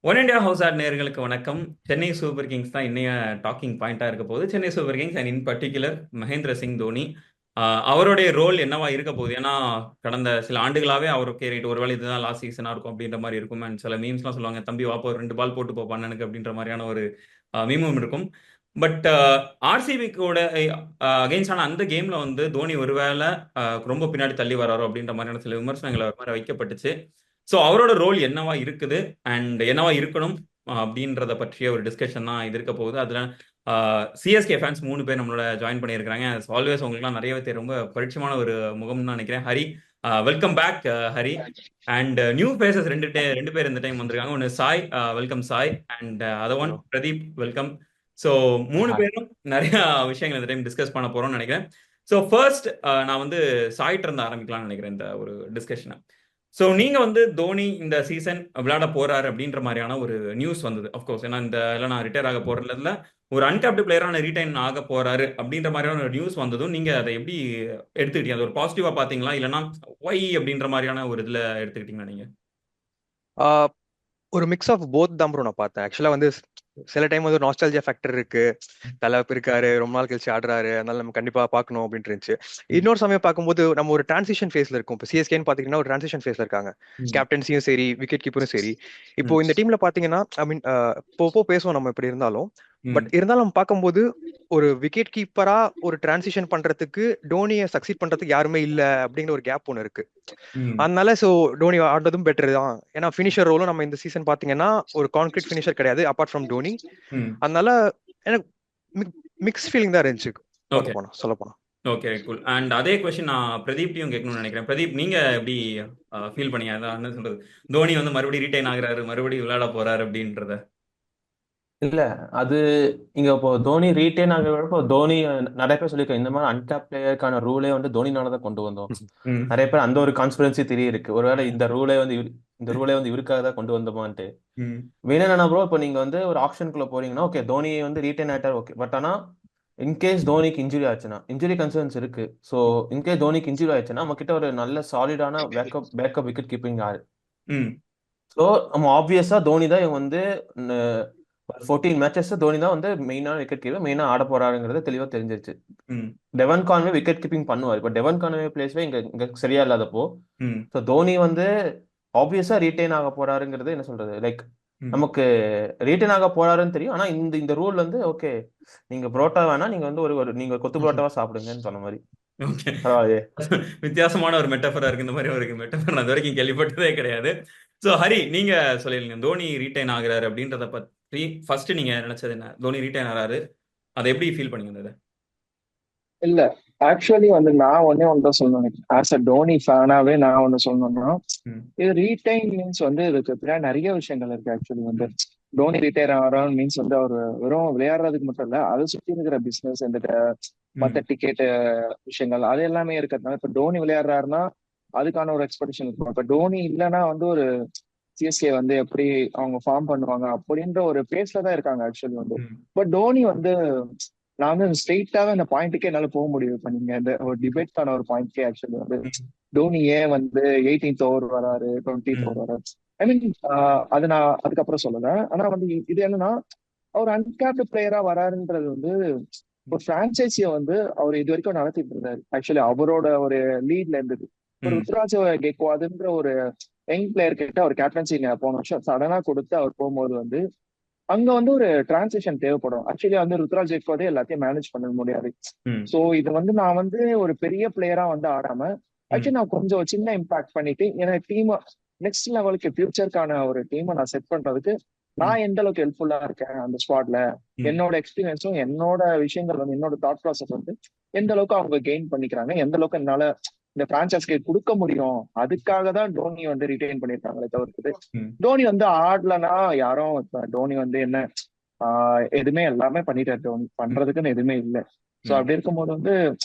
One India house add நேயர்களுக்கு வணக்கம். Chennai super Kings தான் இன்னைய டாக்கிங் பாயிண்டா இருக்க போகுது. Chennai super Kings and in particular Mahendra Singh Dhoni. அவருடைய ரோல் என்னவா இருக்க போகுது? ஏன்னா கடந்த சில ஆண்டுகளாவே அவர் ஓகே ரைட் ஒருவேளை இதுதான் லாஸ்ட் சீசனா இருக்கும் அப்படின்ற மாதிரி இருக்கும். அண்ட் சில மீம்ஸ்லாம் சொல்லுவாங்க, தம்பி வாப்போ 2 பால் போட்டு போ பண்ணனுக்கு அப்படின்ற மாதிரியான ஒரு மீமும் இருக்கும். பட் ஆர்சிபி கூட அகெயின்ஸ்டான அந்த கேம்ல வந்து தோனி ஒருவேளை ரொம்ப பின்னாடி தள்ளி வராரோ அப்படின்ற மாதிரியான சில விமர்சனங்கள் அவர் மேல வைக்கப்பட்டுச்சு. ஸோ அவரோட ரோல் என்னவா இருக்குது அண்ட் என்னவா இருக்கணும் அப்படின்றத பற்றிய ஒரு டிஸ்கஷன் தான் இது இருக்க போகுது. அதுல சிஎஸ்கே ஃபேன்ஸ் 3 பேர் நம்மளோட ஜாயின் பண்ணியிருக்காங்க. ஆல்வேஸ் உங்களுக்குலாம் நிறையவே தெரியும், ரொம்ப பரிச்சயமான ஒரு முகம்னு தான் நினைக்கிறேன். Hari, welcome back Hari. And new faces ரெண்டு பேர் இந்த டைம் வந்திருக்காங்க. ஒன்று Sai, welcome Sai. And other one hello. Pradeep, welcome. So மூணு ஹாய். பேரும் நிறைய விஷயங்கள் இந்த டைம் டிஸ்கஸ் பண்ண போறோம்னு நினைக்கிறேன். ஸோ ஃபர்ஸ்ட் நான் வந்து சாய்ட்டு இருந்து ஆரம்பிக்கலாம்னு நினைக்கிறேன் இந்த ஒரு டிஸ்கஷனை. ஸோ நீங்க வந்து தோனி இந்த சீசன் விளையாட போறாரு அப்படின்ற மாதிரியான ஒரு நியூஸ் வந்தது. அஃப்கோர்ஸ் ஏன்னா இந்த எல்லாம் நான் ரிட்டையர் ஆக போறதுல ஒரு அன்கேப்டு பிளேயரான ரீடைன் ஆக போறாரு அப்படின்ற மாதிரியான ஒரு நியூஸ் வந்ததும் நீங்க அதை எப்படி எடுத்துக்கிட்டீங்க? அது ஒரு பாசிட்டிவா பாத்தீங்களா, இல்லைன்னா ஒய் அப்படின்ற மாதிரியான ஒரு இதுல எடுத்துக்கிட்டீங்களா நீங்க? ஆஹ் ஒரு மிக்ஸ் ஆஃப் போத் தான் ப்ரோ நான் பார்த்தேன். ஆக்சுவலா வந்து சில டைம் வந்து ஒரு நாஸ்டாலஜியா ஃபேக்டர் இருக்கு. தலை இருக்காரு, ரொம்ப நாள் கழிச்சு ஆடுறாரு, அதனால நம்ம கண்டிப்பா பார்க்கணும் அப்படின்னு இருந்துச்சு. ம், இன்னொரு சமயம் பார்க்கும்போது நம்ம ஒரு டிரான்சிஷன் ஃபேஸ்ல இருக்கும். இப்போ சிஎஸ்கேன்னு பாத்தீங்கன்னா ஒரு டிரான்சிஷன் ஃபேஸ்ல இருக்காங்க. ம், கேப்டன்சியும் சரி, விக்கெட் கீப்பரும் சரி. இப்போ ம், இந்த டீம்ல பாத்தீங்கன்னா ஐ மீன் இப்போ பேசுவோம் நம்ம இப்படி இருந்தாலும். பட் ம், இருந்தாலும் நம்ம பார்க்கும்போது ஒரு விக்கெட் கீப்பரா ஒரு டிரான்சிஷன் பண்றதுக்கு டோனியை சக்சீட் பண்றதுக்கு யாருமே இல்ல அப்படிங்கிற ஒரு கேப் ஒன்று இருக்கு. ம், அதனால சோ டோனி ஆடுறதும் பெட்டர் தான். ஏன்னா ஃபினிஷர் ரோலும் நம்ம இந்த சீசன் பாத்தீங்கன்னா ஒரு கான்கிரீட் ஃபினிஷர் கிடையாது அபார்ட் ஃப்ரம் டோனி. ம். அதனால எனக்கு மிக்ஸ் ஃபீலிங் தான் இருந்துச்சு. ஓகே, சொல்ல போனா ஓகே, கூல். அண்ட் அதே கொஸ்டின் நான் பிரதீப்டையும் கேட்கணும்னு நினைக்கிறேன். பிரதீப், நீங்க எப்படி ஃபீல் பண்ணீங்க? அதான் என்ன சொல்றது, தோனி வந்து மறுபடியும் ரீட்டைன் ஆகுறாரு, மறுபடியும் விளையாட போறாரு அப்படின்றத. இல்ல அது இங்க இப்போ தோனி ரீட்டைன் ஆகிறப்போ தோனி நிறைய பேர் சொல்லியிருக்காங்க, இந்த மாதிரி அன்கேப் பிளேயருக்கான ரூலே வந்து தோனினால தான் கொண்டு வந்தோம். ம், நிறைய பேர் அந்த ஒரு கான்ஸ்பிரன்சி தெரிய இருக்கு. ஒருவேளை இந்த ரூலே வந்து இவருக்காக தான் கொண்டு வந்தோமான்ட்டு. ம், வேணும்னா ப்ரோ, இப்போ நீங்க வந்து ஒரு ஆப்ஷனுக்குள்ள போறீங்கன்னா ஓகே, தோனி வந்து ரீட்டைன் ஆயிட்டார் ஓகே. பட் ஆனா இன்கேஸ் தோனிக்கு இன்ஜுரி ஆச்சுன்னா, இன்ஜுரி கன்சர்ன்ஸ் இருக்கு. ஸோ இன்கேஸ் தோனிக்கு இன்ஜுரி ஆச்சுன்னா நம்ம கிட்ட ஒரு நல்ல சாலிடான பேக்கப் விக்கெட் கீப்பிங் யாரு? ம், ஸோ நம்ம ஆப்வியஸா தோனி தான் இவங்க வந்து 14 மேட்சஸ் தோனி தான் வந்து மெயினான விக்கெட் கீப்பர், மெயினா ஆட போறாருங்கிறது தெளிவா தெரிஞ்சிருச்சு. ம், டெவன் கான்வே விக்கெட் கீப்பிங் பண்ணுவார். இப்போ டெவன் கான்வே பிளேஸ்ல இங்க இங்க சரியா இல்லாதப்போ ம், ஸோ தோனி வந்து ஆப்வியஸா ரீட்டைன் ஆக போறாருங்கிறது என்ன சொல்றது, லைக் ம். நமக்கு ரீட்டைன் ஆக போறாருன்னு தெரியும். ஆனா இந்த இந்த ரூல் வந்து ஓகே, நீங்க புரோட்டா வேணா நீங்க வந்து நீங்க கொத்து புரோட்டாவா சாப்பிடுங்கன்னு சொன்ன மாதிரி. ஓகே. பரவாயில்லையே. வித்தியாசமான ஒரு மெட்டஃபரா இருக்கு. இந்த மாதிரி ஒரு மெட்டஃபர் நான் இது வரைக்கும் கேள்விப்பட்டதே கிடையாது. ஸோ ஹரி, நீங்க சொல்லிருங்க, தோனி ரீட்டைன் ஆகுறாரு அப்படின்றத பத்தி ஃபர்ஸ்ட் நீங்க நினைச்சது என்ன? தோனி ரீட்டைன் ஆறாரு, அதை எப்படி ஃபீல் பண்ணீங்க அந்த இதை? இல்ல ஆக்சுவலி வந்து நான் ஒண்ணு தான் சொல்லணும். ஆஸ் அ டோனி ஃபேனாவே நான் ஒண்ணு சொல்லணும்னா, ம், இது ரீடைன் மீன்ஸ் வந்து இதுக்கு பின்னாடி நிறைய விஷயங்கள் இருக்கு. ஆக்சுவலி வந்து ம், டோனி ரிட்டையர் ஆகிறான் மீன்ஸ் வந்து அவர் வெறும் விளையாடுறதுக்கு மட்டும் இல்ல, அதை சுத்தி இருக்கிற பிசினஸ் இந்த மத்த ம், டிக்கெட் விஷயங்கள் அது எல்லாமே இருக்கிறதுனால இப்ப டோனி விளையாடுறாருன்னா அதுக்கான ஒரு எக்ஸ்பெக்டேஷன் இருக்கும். இப்ப டோனி இல்லைன்னா வந்து ஒரு சிஎஸ்கே வந்து எப்படி அவங்க ஃபார்ம் பண்ணுவாங்க அப்படின்ற ஒரு பேஸ்ல தான் இருக்காங்க ஆக்சுவலி வந்து. ம், பட் டோனி வந்து நான் வந்து ஸ்ட்ரெயிட்டாவே அந்த பாயிண்ட்டுக்கே என்னால போக முடியும். இப்ப நீங்க இந்த ஒரு டிபேட்கான ஒரு பாயிண்ட்கே ஆக்சுவலி வந்து ம், டோனி ஏன் வந்து 18th ஓவர் வராரு, 20th ஓவர் ம், வராரு. ஐ மீன் அது நான் அதுக்கப்புறம் சொல்லல. ஆனா வந்து இது என்னன்னா அவர் அன்கேப்டு பிளேயரா வராருன்றது வந்து ஒரு பிரான்ச்சைசியை வந்து அவர் இது வரைக்கும் நடத்திட்டு இருந்தாரு. ஆக்சுவலி அவரோட ஒரு லீட்ல இருந்தது. ஒரு ம், ருத்ராஜ் கெக்வாதுன்ற ஒரு யங் பிளேயர் கிட்ட அவர் கேப்டன்சி போன வருஷம் சடனா கொடுத்து அவர் போகும்போது வந்து அங்க வந்து ஒரு டிரான்சிஷன் தேவைப்படும். ஆக்சுவலி வந்து ருத்ராஜ் கெக்வாதே எல்லாத்தையும் மேனேஜ் பண்ண முடியாது. ம், சோ இது வந்து நான் வந்து ஒரு பெரிய பிளேயரா வந்து ஆடாம ம், ஆக்சுவலி நான் கொஞ்சம் சின்ன இம்பாக்ட் பண்ணிட்டு எனக்கு டீம் நெக்ஸ்ட் லெவலுக்கு ஃபியூச்சருக்கான ஒரு டீமை நான் செட் பண்றதுக்கு ம், நான் எந்த அளவுக்கு ஹெல்ப்ஃபுல்லா இருக்கேன் அந்த ஸ்குவாட்ல, ம், என்னோட எக்ஸ்பீரியன்ஸும் என்னோட விஷயங்கள் வந்து என்னோட தாட் ப்ராசஸ் வந்து எந்த அளவுக்கு அவங்க கெயின் பண்ணிக்கிறாங்க, எந்த அளவுக்கு என்னால இந்த பிரான்ச்சைஸ்க்கு கொடுக்க முடியும், அதுக்காக தான் டோனி வந்து ரிட்டைன் பண்ணிருக்காங்களே தவிர்த்து ம், டோனி வந்து ஆடலனா யாரும் இப்ப டோனி வந்து என்ன எதுவுமே எல்லாமே பண்ணிட்டாரு. டோனி ம், பண்றதுக்குன்னு எதுவுமே இல்லை. சோ ம். அப்படி இருக்கும்போது வந்து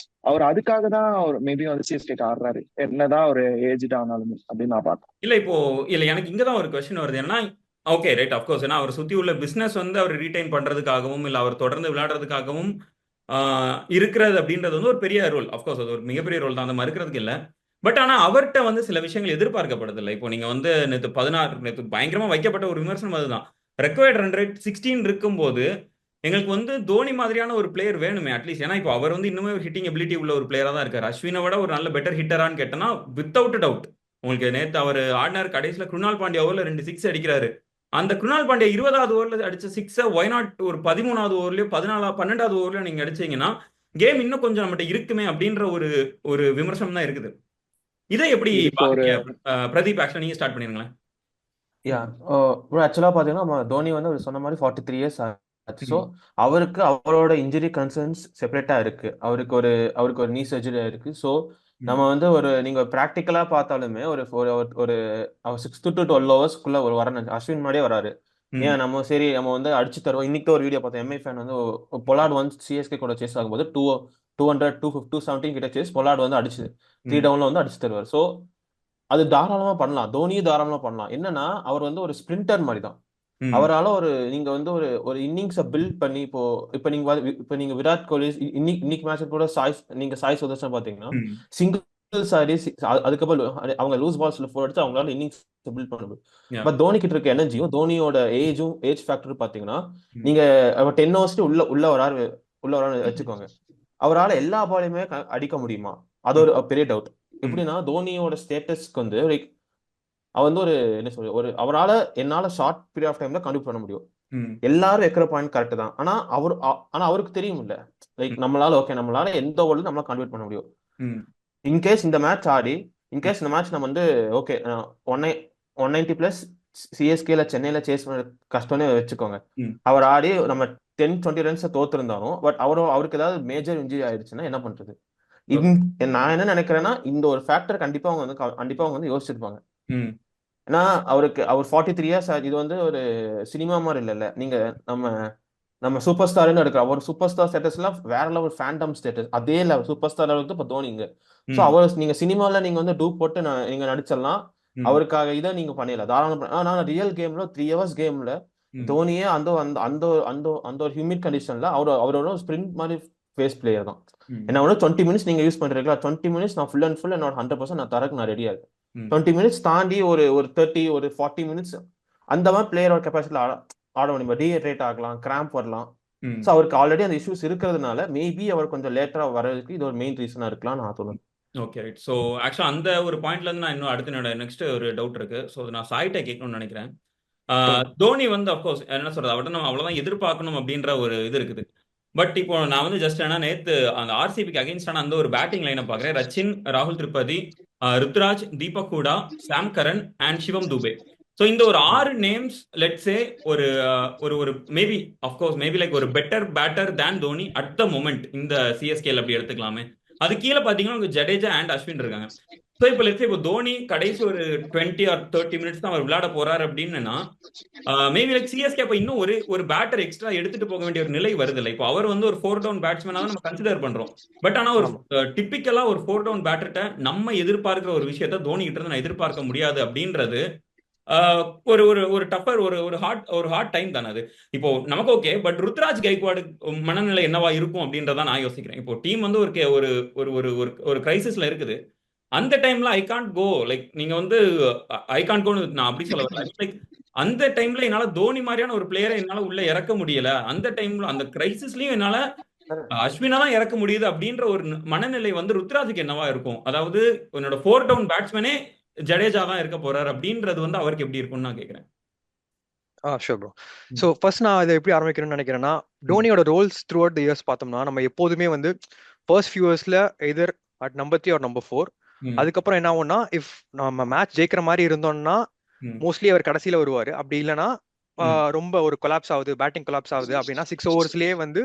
அவர் அதுக்காக தான் அவர் மேபி வந்து சிஎஸ்கேக்கு ஆடுறாரு, என்னதான் ஒரு ஏஜ்ட் ஆனாலுமே அப்படின்னு நான் பார்த்தேன். இல்ல இப்போ, இல்ல எனக்கு இங்க தான் ஒரு கொஸ்டின் வருது. ஏன்னா ஓகே ரைட், அஃப்கோர்ஸ் ஏன்னா அவர் சுத்தி உள்ள பிசினஸ் வந்து அவர் ரீடைன் பண்றதுக்காகவும் இல்ல அவர் தொடர்ந்து விளையாடுறதுக்காகவும் இருக்கிறது அப்படின்றது வந்து ஒரு பெரிய ரோல். அஃப்கோர்ஸ் அது ஒரு மிகப்பெரிய ரோல் தான், அதை மறுக்கிறதுக்கு இல்ல. பட் ஆனா அவர்கிட்ட வந்து சில விஷயங்கள் எதிர்பார்க்கப்படுது இல்லை. இப்போ நீங்க வந்து நேற்று பயங்கரமா வைக்கப்பட்ட ஒரு விமர்சனம் அதுதான். ரெக்வயர்ட் ரன் ரேட் 16 இருக்கும்போது எங்களுக்கு வந்து தோனி மாதிரியான ஒரு பிளேயர் வேணுமே அட்லீஸ்ட். ஏன்னா இப்போ அவர் வந்து இன்னுமே ஒரு ஹிட்டிங் எபிலிட்டி உள்ள ஒரு பிளேயரா தான் இருக்காரு. அஸ்வினை விட ஒரு நல்ல பெட்டர் ஹிட்டரான்னு கேட்டனா வித்தவுட் டவுட். உங்களுக்கு நேற்று அவர் ஆடினார், கடைசியில் குருணால் பாண்டியா ஓவரில் 2 சிக்ஸ் அடிக்கிறாரு. அந்த குருணால் பாண்டியா 20வது ஓவரில் அடிச்ச சிக்ஸை ஒய்நாட் ஒரு 13வது ஓவர்லயோ 12வது ஓவர்லயோ நீங்க அடிச்சீங்கன்னா கேம் இன்னும் கொஞ்சம் நம்மகிட்ட இருக்குமே அப்படின்ற ஒரு ஒரு விமர்சனம் தான் இருக்குது. இதை எப்படி இதுக்கு ஒரு பாக்குறீங்க? பிரதீப், ஆக்சுவலா நீங்க ஸ்டார்ட் பண்ணிருங்களேன். யா ஆக்சுவலாக பார்த்தீங்கன்னா நம்ம தோனி வந்து அவர் சொன்ன மாதிரி 43 இயர்ஸ் ஆச்சு. ஸோ அவருக்கு அவரோட இன்ஜுரி கன்சர்ன்ஸ் செப்பரேட்டாக இருக்கு. அவருக்கு ஒரு நீ சர்ஜரி இருக்கு. ஸோ நம்ம வந்து நீங்க ப்ராக்டிக்கலா பார்த்தாலுமே ஒரு ஒரு 6 to 12 ஹவர்ஸ்க்குள்ள வரணும். அஸ்வின் முன்னாடியே வராரு. ஏன் நம்ம சரி நம்ம வந்து அடிச்சு தருவோம். இன்னைக்கு ஒரு வீடியோ பார்த்தோம். எம்ஐ ஃபேன் வந்து பொலார்ட் வந்து சிஎஸ்கே கூட சேஸ் ஆகும்போது 200 217 கிட்ட சேஸ் பொலார்ட் வந்து அடிச்சு 3 டவுன்ல வந்து அடிச்சு தருவார். ஸோ அது தாராளமா பண்ணலாம். தோனியும் தாராளமா பண்ணலாம். என்னன்னா அவர் வந்து ஒரு ஸ்பிரிண்டர் மாதிரி தான். அவரால் நீங்க வந்து ஒரு இன்னிங்ஸை பில்ட் பண்ணி இப்போ நீங்க விராட் கோலி இன்னைக்கு மேட்ச் கூட சாய் சுதர்ஷன் பாத்தீங்கன்னா சிங்கிள் சாரி அதுக்கப்புறம் அவங்க லூஸ் பால்ஸ்ல 4 அடிச்சு அவங்களால இன்னிங்ஸ் பில்ட் பண்ண முடியும். பட் தோனி கிட்ட இருக்க எனர்ஜியும் தோனியோட ஏஜ் ஃபேக்டர் பாத்தீங்கன்னா நீங்க 10 ஹவர்ஸ் உள்ள வராரு வச்சுக்கோங்க. அவரால் எல்லா பாலையுமே அடிக்க முடியுமா? அது ஒரு பெரிய டவுட். எப்படின்னா தோனியோட ஸ்டேட்டஸ்க்கு வந்து அவர் வந்து என்ன சொல்ற அவரால் என்னால ஷார்ட் பீரியட் ஆஃப் டைம்ல கண்டிப்பாக பண்ண முடியும். எல்லாரும் வைக்கிற பாயிண்ட் கரெக்ட் தான். ஆனா அவருக்கு தெரியும் இல்ல, லைக் நம்மளால எந்த ஓவர்ல நம்மளால கன்வெர்ட் பண்ண முடியும். இன்கேஸ் இந்த மேட்ச் ஆடி இன்கேஸ் இந்த மேட்ச் நம்ம வந்து ஓகே 190+ சிஎஸ்கேல சென்னையில சேஸ் பண்ண கஷ்டம்னு வச்சுக்கோங்க. அவர் ஆடி நம்ம 10-20 ரன்ஸ் தோத்துருந்தாலும் பட் அவருக்கு ஏதாவது மேஜர் இன்ஜுரி ஆயிடுச்சுன்னா என்ன பண்றது? நான் என்ன நினைக்கிறேன்னா இந்த ஒரு ஃபேக்டர் கண்டிப்பா அவங்க வந்து யோசிச்சிருப்பாங்க. ஏன்னா அவர் 43 இயர்ஸ் இது வந்து ஒரு சினிமா மாதிரி இல்ல. நீங்க நம்ம சூப்பர் ஸ்டார்னு எடுக்கிற அவர் சூப்பர் ஸ்டார் ஸ்டேட்டஸ்லாம் வேற லெவல் ஃபேண்டம் ஸ்டேட்டஸ். அதே லெவல் சூப்பர் ஸ்டார் லெவலுக்கு இப்போ தோனிங்க. ஸோ நீங்க சினிமால நீங்க வந்து டூப் போட்டு நீங்க நடிச்சிடலாம். அவருக்காக இதை நீங்க பண்ணிடலாம் தாராளம். ஆனா ரியல் கேம்ல 3 ஹவர்ஸ் கேம்ல தோனியே அந்த அந்த அந்த அந்த அந்த ஒரு ஹியூமிட் கண்டிஷன்ல அவரோட ஸ்பிரிண்ட் மாதிரி ஃபேஸ் பிளேயர் தான். என்ன 20 மினிட்ஸ் நீங்க யூஸ் பண்றீங்களா? 20 மினிட்ஸ் நான் ஃபுல் அண்ட் ஃபுல் என்னோட 100% நான் தரக்கு நான் ரெடியா இருக்கேன். 20 மினிட்ஸ் தாண்டி ஒரு 30 ஒரு 40 மினிட்ஸ் அந்த மாதிரி பிளேயரோட கெப்பாசிட்டில ஆட முடியும். டீஹைட்ரேட் ஆகலாம், கிராம்ப் வரலாம். ஸோ அவருக்கு ஆல்ரெடி அந்த இஷ்யூஸ் இருக்கிறதுனால மேபி அவர் கொஞ்சம் லேட்டரா வரதுக்கு இது ஒரு மெயின் ரீசனா இருக்கலாம் நான் சொல்லுவேன். Okay, right. ஸோ ஆக்சுவலா அந்த ஒரு பாயிண்ட்ல இருந்து நான் இன்னும் அடுத்த நெக்ஸ்ட் ஒரு டவுட் இருக்கு. ஸோ நான் சாய்ட்டை கேட்கணும்னு நினைக்கிறேன். தோனி வந்து அப்கோர்ஸ் என்ன சொல்றது, அவர்கிட்ட நம்ம அவ்வளவுதான் எதிர்பார்க்கணும் அப்படின்ற ஒரு இது இருக்குது. பட் இப்போ நான் வந்து ஜஸ்ட் என்ன நேத்து அந்த ஆர்சிபிக்கு அகைன்ஸ்டான அந்த ஒரு பேட்டிங் லைனை பாக்குறேன். ரச்சின், ராகுல் Tripathi, Ruturaj, Deepak Hooda, Sam Curran and Shivam Dube. So இந்த ஒரு 6 நேம்ஸ் லெட்ஸே ஒரு ஒரு மேபி அஃப்கோர்ஸ் மேபி லைக் ஒரு better batter than Dhoni at the moment இந்த சிஎஸ்கேல அப்படி எடுத்துக்கலாமே. அது கீழே பாத்தீங்கன்னா ஜடேஜா அண்ட் அஸ்வின் இருக்காங்க. ஸோ இப்போ லெட்ஸ் இப்போ தோனி கடைசி ஒரு 20 or 30 மினிட்ஸ் தான் அவர் விளையாட போறாரு அப்படின்னா மேபி லைக் சிஎஸ்கே இப்போ இன்னும் ஒரு பேட்டர் எக்ஸ்ட்ரா எடுத்துட்டு போக வேண்டிய ஒரு நிலை வருது இல்லை. இப்போ அவர் வந்து ஒரு 4 டவுன் பேட்ஸ்மேனா நம்ம கன்சிடர் பண்றோம். பட் ஆனா ஒரு டிப்பிக்கலா ஒரு 4 டவுன் பேட்டர்கிட்ட நம்ம எதிர்பார்க்கிற ஒரு விஷயத்த தோனி கிட்ட இருந்து நான் எதிர்பார்க்க முடியாது அப்படின்றது ஒரு ஒரு ஒரு டஃபர் ஒரு ஹார்ட் டைம் தானே அது. இப்போ நமக்கு ஓகே, பட் ருத்ராஜ் கைக்வாடு மனநிலை என்னவா இருக்கும் அப்படின்றத நான் யோசிக்கிறேன். இப்போ டீம் வந்து ஒரு ஒரு ஒரு கிரைசிஸ்ல இருக்குது. அந்த டைம்ல ஐ கான்ட் கோ லைக் நீங்க வந்து ஐ கான்ட் கோன்னு நான் அப்படி சொல்ல வரல. லைக் அந்த டைம்ல என்னால தோனி மாதிரியான ஒரு பிளேயரை என்னால உள்ள இறக்க முடியல. அந்த டைம்ல அந்த கிரைசிஸ்லயும் என்னால அஸ்வினா தான் இறக்க முடியுது அப்படின்ற ஒரு மனநிலை வந்து ருத்ராஜுக்கு என்னவா இருக்கும்? அதாவது என்னோட 4 டவுன் பேட்ஸ்மேனே ஜடேஜா தான் இருக்க போறாரு அப்படின்றது வந்து அவருக்கு எப்படி இருக்கும்னு நான் கேட்கிறேன். Sure bro. ஸோ ஃபர்ஸ்ட் நான் இதை எப்படி ஆரம்பிக்கணும்னு நினைக்கிறேன்னா, டோனியோட roles throughout the years பார்த்தோம்னா நம்ம எப்போதுமே வந்து ஃபர்ஸ்ட் ஃபியூ இயர்ஸ்ல either at number 3 or number 4. அதுக்கப்புறம் என்ன ஆகும்னா இஃப் நம்ம மேட்ச் ஜெயிக்கிற மாதிரி இருந்தோம்னா மோஸ்ட்லி அவர் கடைசியில வருவாரு. அப்படி இல்லைன்னா ரொம்ப ஒரு கொலாப்ஸ் ஆகுது, பேட்டிங் கொலாப்ஸ் ஆகுது அப்படின்னா 6 ஓவர்ஸ்லயே வந்து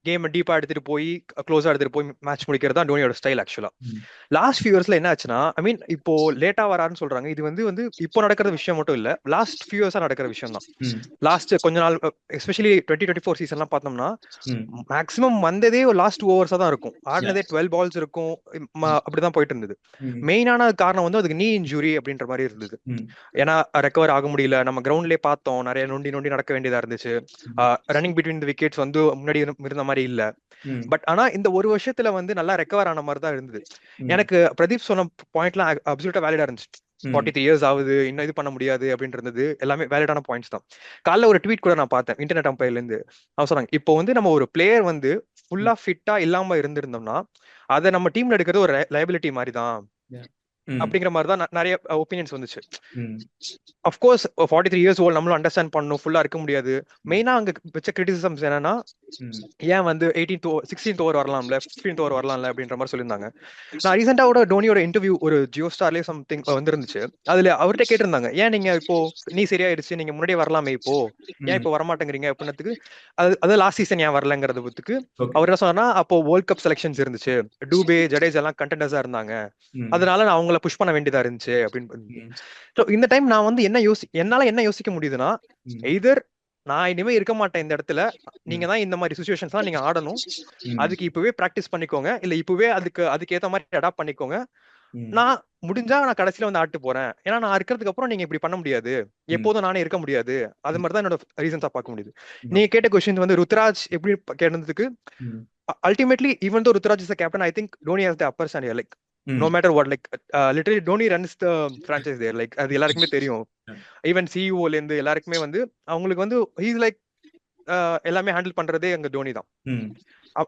கேம் டீப்பா எடுத்துட்டு போய் க்ளோஸா எடுத்துட்டு போய் மேட்ச் முடிக்கிறது தான் டோனியோட ஸ்டைல். ஆக்சுவலா லாஸ்ட் ஃபியூ இயர்ஸ்ல என்ன ஆச்சுன்னா, ஐ மீன் இப்போ லேட்டா வராருன்னு சொல்றாங்க. இது வந்து இப்போ நடக்கிற விஷயம் மட்டும் இல்ல, லாஸ்ட் ஃபியூ இயர்ஸா நடக்கிற விஷயம் தான். லாஸ்ட் கொஞ்ச நாள் எஸ்பெஷலி 2024 சீசன்லாம் பார்த்தோம்னா மேக்ஸிமம் வந்ததே ஒரு லாஸ்ட் 2 ஓவர்ஸா தான் இருக்கும். ஆடினதே 12 பால்ஸ் இருக்கும். அப்படிதான் போயிட்டு இருந்தது. மெயினான காரணம் வந்து அதுக்கு நீ இன்ஜுரி அப்படின்ற மாதிரி இருந்தது. ஏன்னா ரெக்கவர் ஆக முடியல. நம்ம கிரவுண்ட்லயே பார்த்தோம், நிறைய நொண்டி நடக்க வேண்டியதா இருந்துச்சு. ரன்னிங் பிட்வீன் தி விக்கெட்ஸ் வந்து முன்னாடி இருந்த மாதிரி மாதிரி இல்ல. ம் பட் ஆனா இந்த ஒரு வருஷத்துல வந்து நல்லா ரெக்கவர் ஆன மாதிரி தான் இருந்தது. ம் எனக்கு பிரதீப் சொன்ன பாயிண்ட்லாம் அப்சல்யூட்டா வேலிடா இருந்துச்சு. ம் 43 இயர்ஸ் ஆகுது, இன்னும் இது பண்ண முடியாது அப்படின்றது எல்லாமே வேலிடான பாயிண்ட்ஸ் தான். காலைல ஒரு ட்வீட் கூட நான் பார்த்தேன் இன்டர்நெட் அம்பையர்ல இருந்து. அவங்க சொன்னாங்க, இப்போ வந்து நம்ம ஒரு பிளேயர் வந்து ஃபுல்லா ஃபிட்டா இல்லாம இருந்திருந்தோம்னா அதை நம்ம டீம்ல எடுக்கிறது ஒரு லைபிலிட்டி மாதிரி தான் Yeah. ம் அப்படிங்கிற மாதிரி தான் நிறைய ஒப்பீனியன்ஸ் வந்துச்சு. ம் அஃப்கோர்ஸ் 43 இயர்ஸ் ஓல்ட் நம்மளும் அண்டர்ஸ்டாண்ட் பண்ணணும், ஃபுல்லா இருக்க முடியாது. மெயினா அங்க வச்ச கிரிட்டிசிசம்ஸ் என்னன்னா, ம் ஏன் வந்து 16th ஓவர் வரலாம்ல, 15th ஓவர் வரலாம்ல அப்படின்ற மாதிரி சொல்லியிருந்தாங்க. நான் ரீசெண்டா கூட டோனியோட இன்டர்வியூ ஒரு ஜியோ ஸ்டார்லயே சம்திங் வந்துருந்துச்சு. அதுல அவர்கிட்ட கேட்டிருந்தாங்க, ஏன் நீங்க இப்போ நீ சரியாயிடுச்சு, நீங்க முன்னாடியே வரலாமே இப்போ, ஏன் இப்போ வரமாட்டேங்கிறீங்க அப்படின்னதுக்கு, அது லாஸ்ட் சீசன் ஏன் வரலங்கிறது பத்துக்கு ஓகே அவர் என்ன சொன்னா, அப்போ வேர்ல்ட் கப் செலெக்ஷன்ஸ் இருந்துச்சு, டூபே ஜடேஜா எல்லாம் கண்டெண்டர்ஸா இருந்தாங்க, ம் அதனால நான் அவங்கள புஷ் பண்ண வேண்டியதா இருந்துச்சு அப்படின்னு. ம் ஸோ இந்த டைம் நான் வந்து என்னால என்ன யோசிக்க முடியுதுன்னா, ம் எய்தர் நான் இனிமே இருக்க மாட்டேன் இந்த இடத்துல, நீங்க ம் தான் இந்த மாதிரி சுச்சுவேஷன்ஸ்லாம் நீங்க ஆடணும், ம் அதுக்கு இப்பவே பிராக்டிஸ் பண்ணிக்கோங்க, இல்ல இப்பவே அதுக்கு ஏத்த மாதிரி அடாப்ட் பண்ணிக்கோங்க, ம் நான் முடிஞ்சா நான் கடைசியில வந்து ஆட்டு போறேன், ஏன்னா நான் இருக்கிறதுக்கு அப்புறம் நீங்க இப்படி பண்ண முடியாது, ம் எப்போதும் நானே இருக்க முடியாது, அது ம் மாதிரி தான் என்னோட ரீசன்ஸா பார்க்க முடியுது. ம் நீங்க கேட்ட கொஸ்டின் வந்து ருத்ராஜ் எப்படி கேட்டதுக்கு, ம் ultimately even though Ruturaj is the captain, I think Dhoni has the upper hand here, like no ம் matter what, like literally Dhoni runs the franchise there, like அது எல்லாருக்குமே தெரியும். ஈவன் சிஇஓல இருந்து எல்லாருக்குமே வந்து அவங்களுக்கு வந்து ஹீஸ் லைக் எல்லாமே ஹேண்டில் பண்றதே அங்க தோனி தான். ம்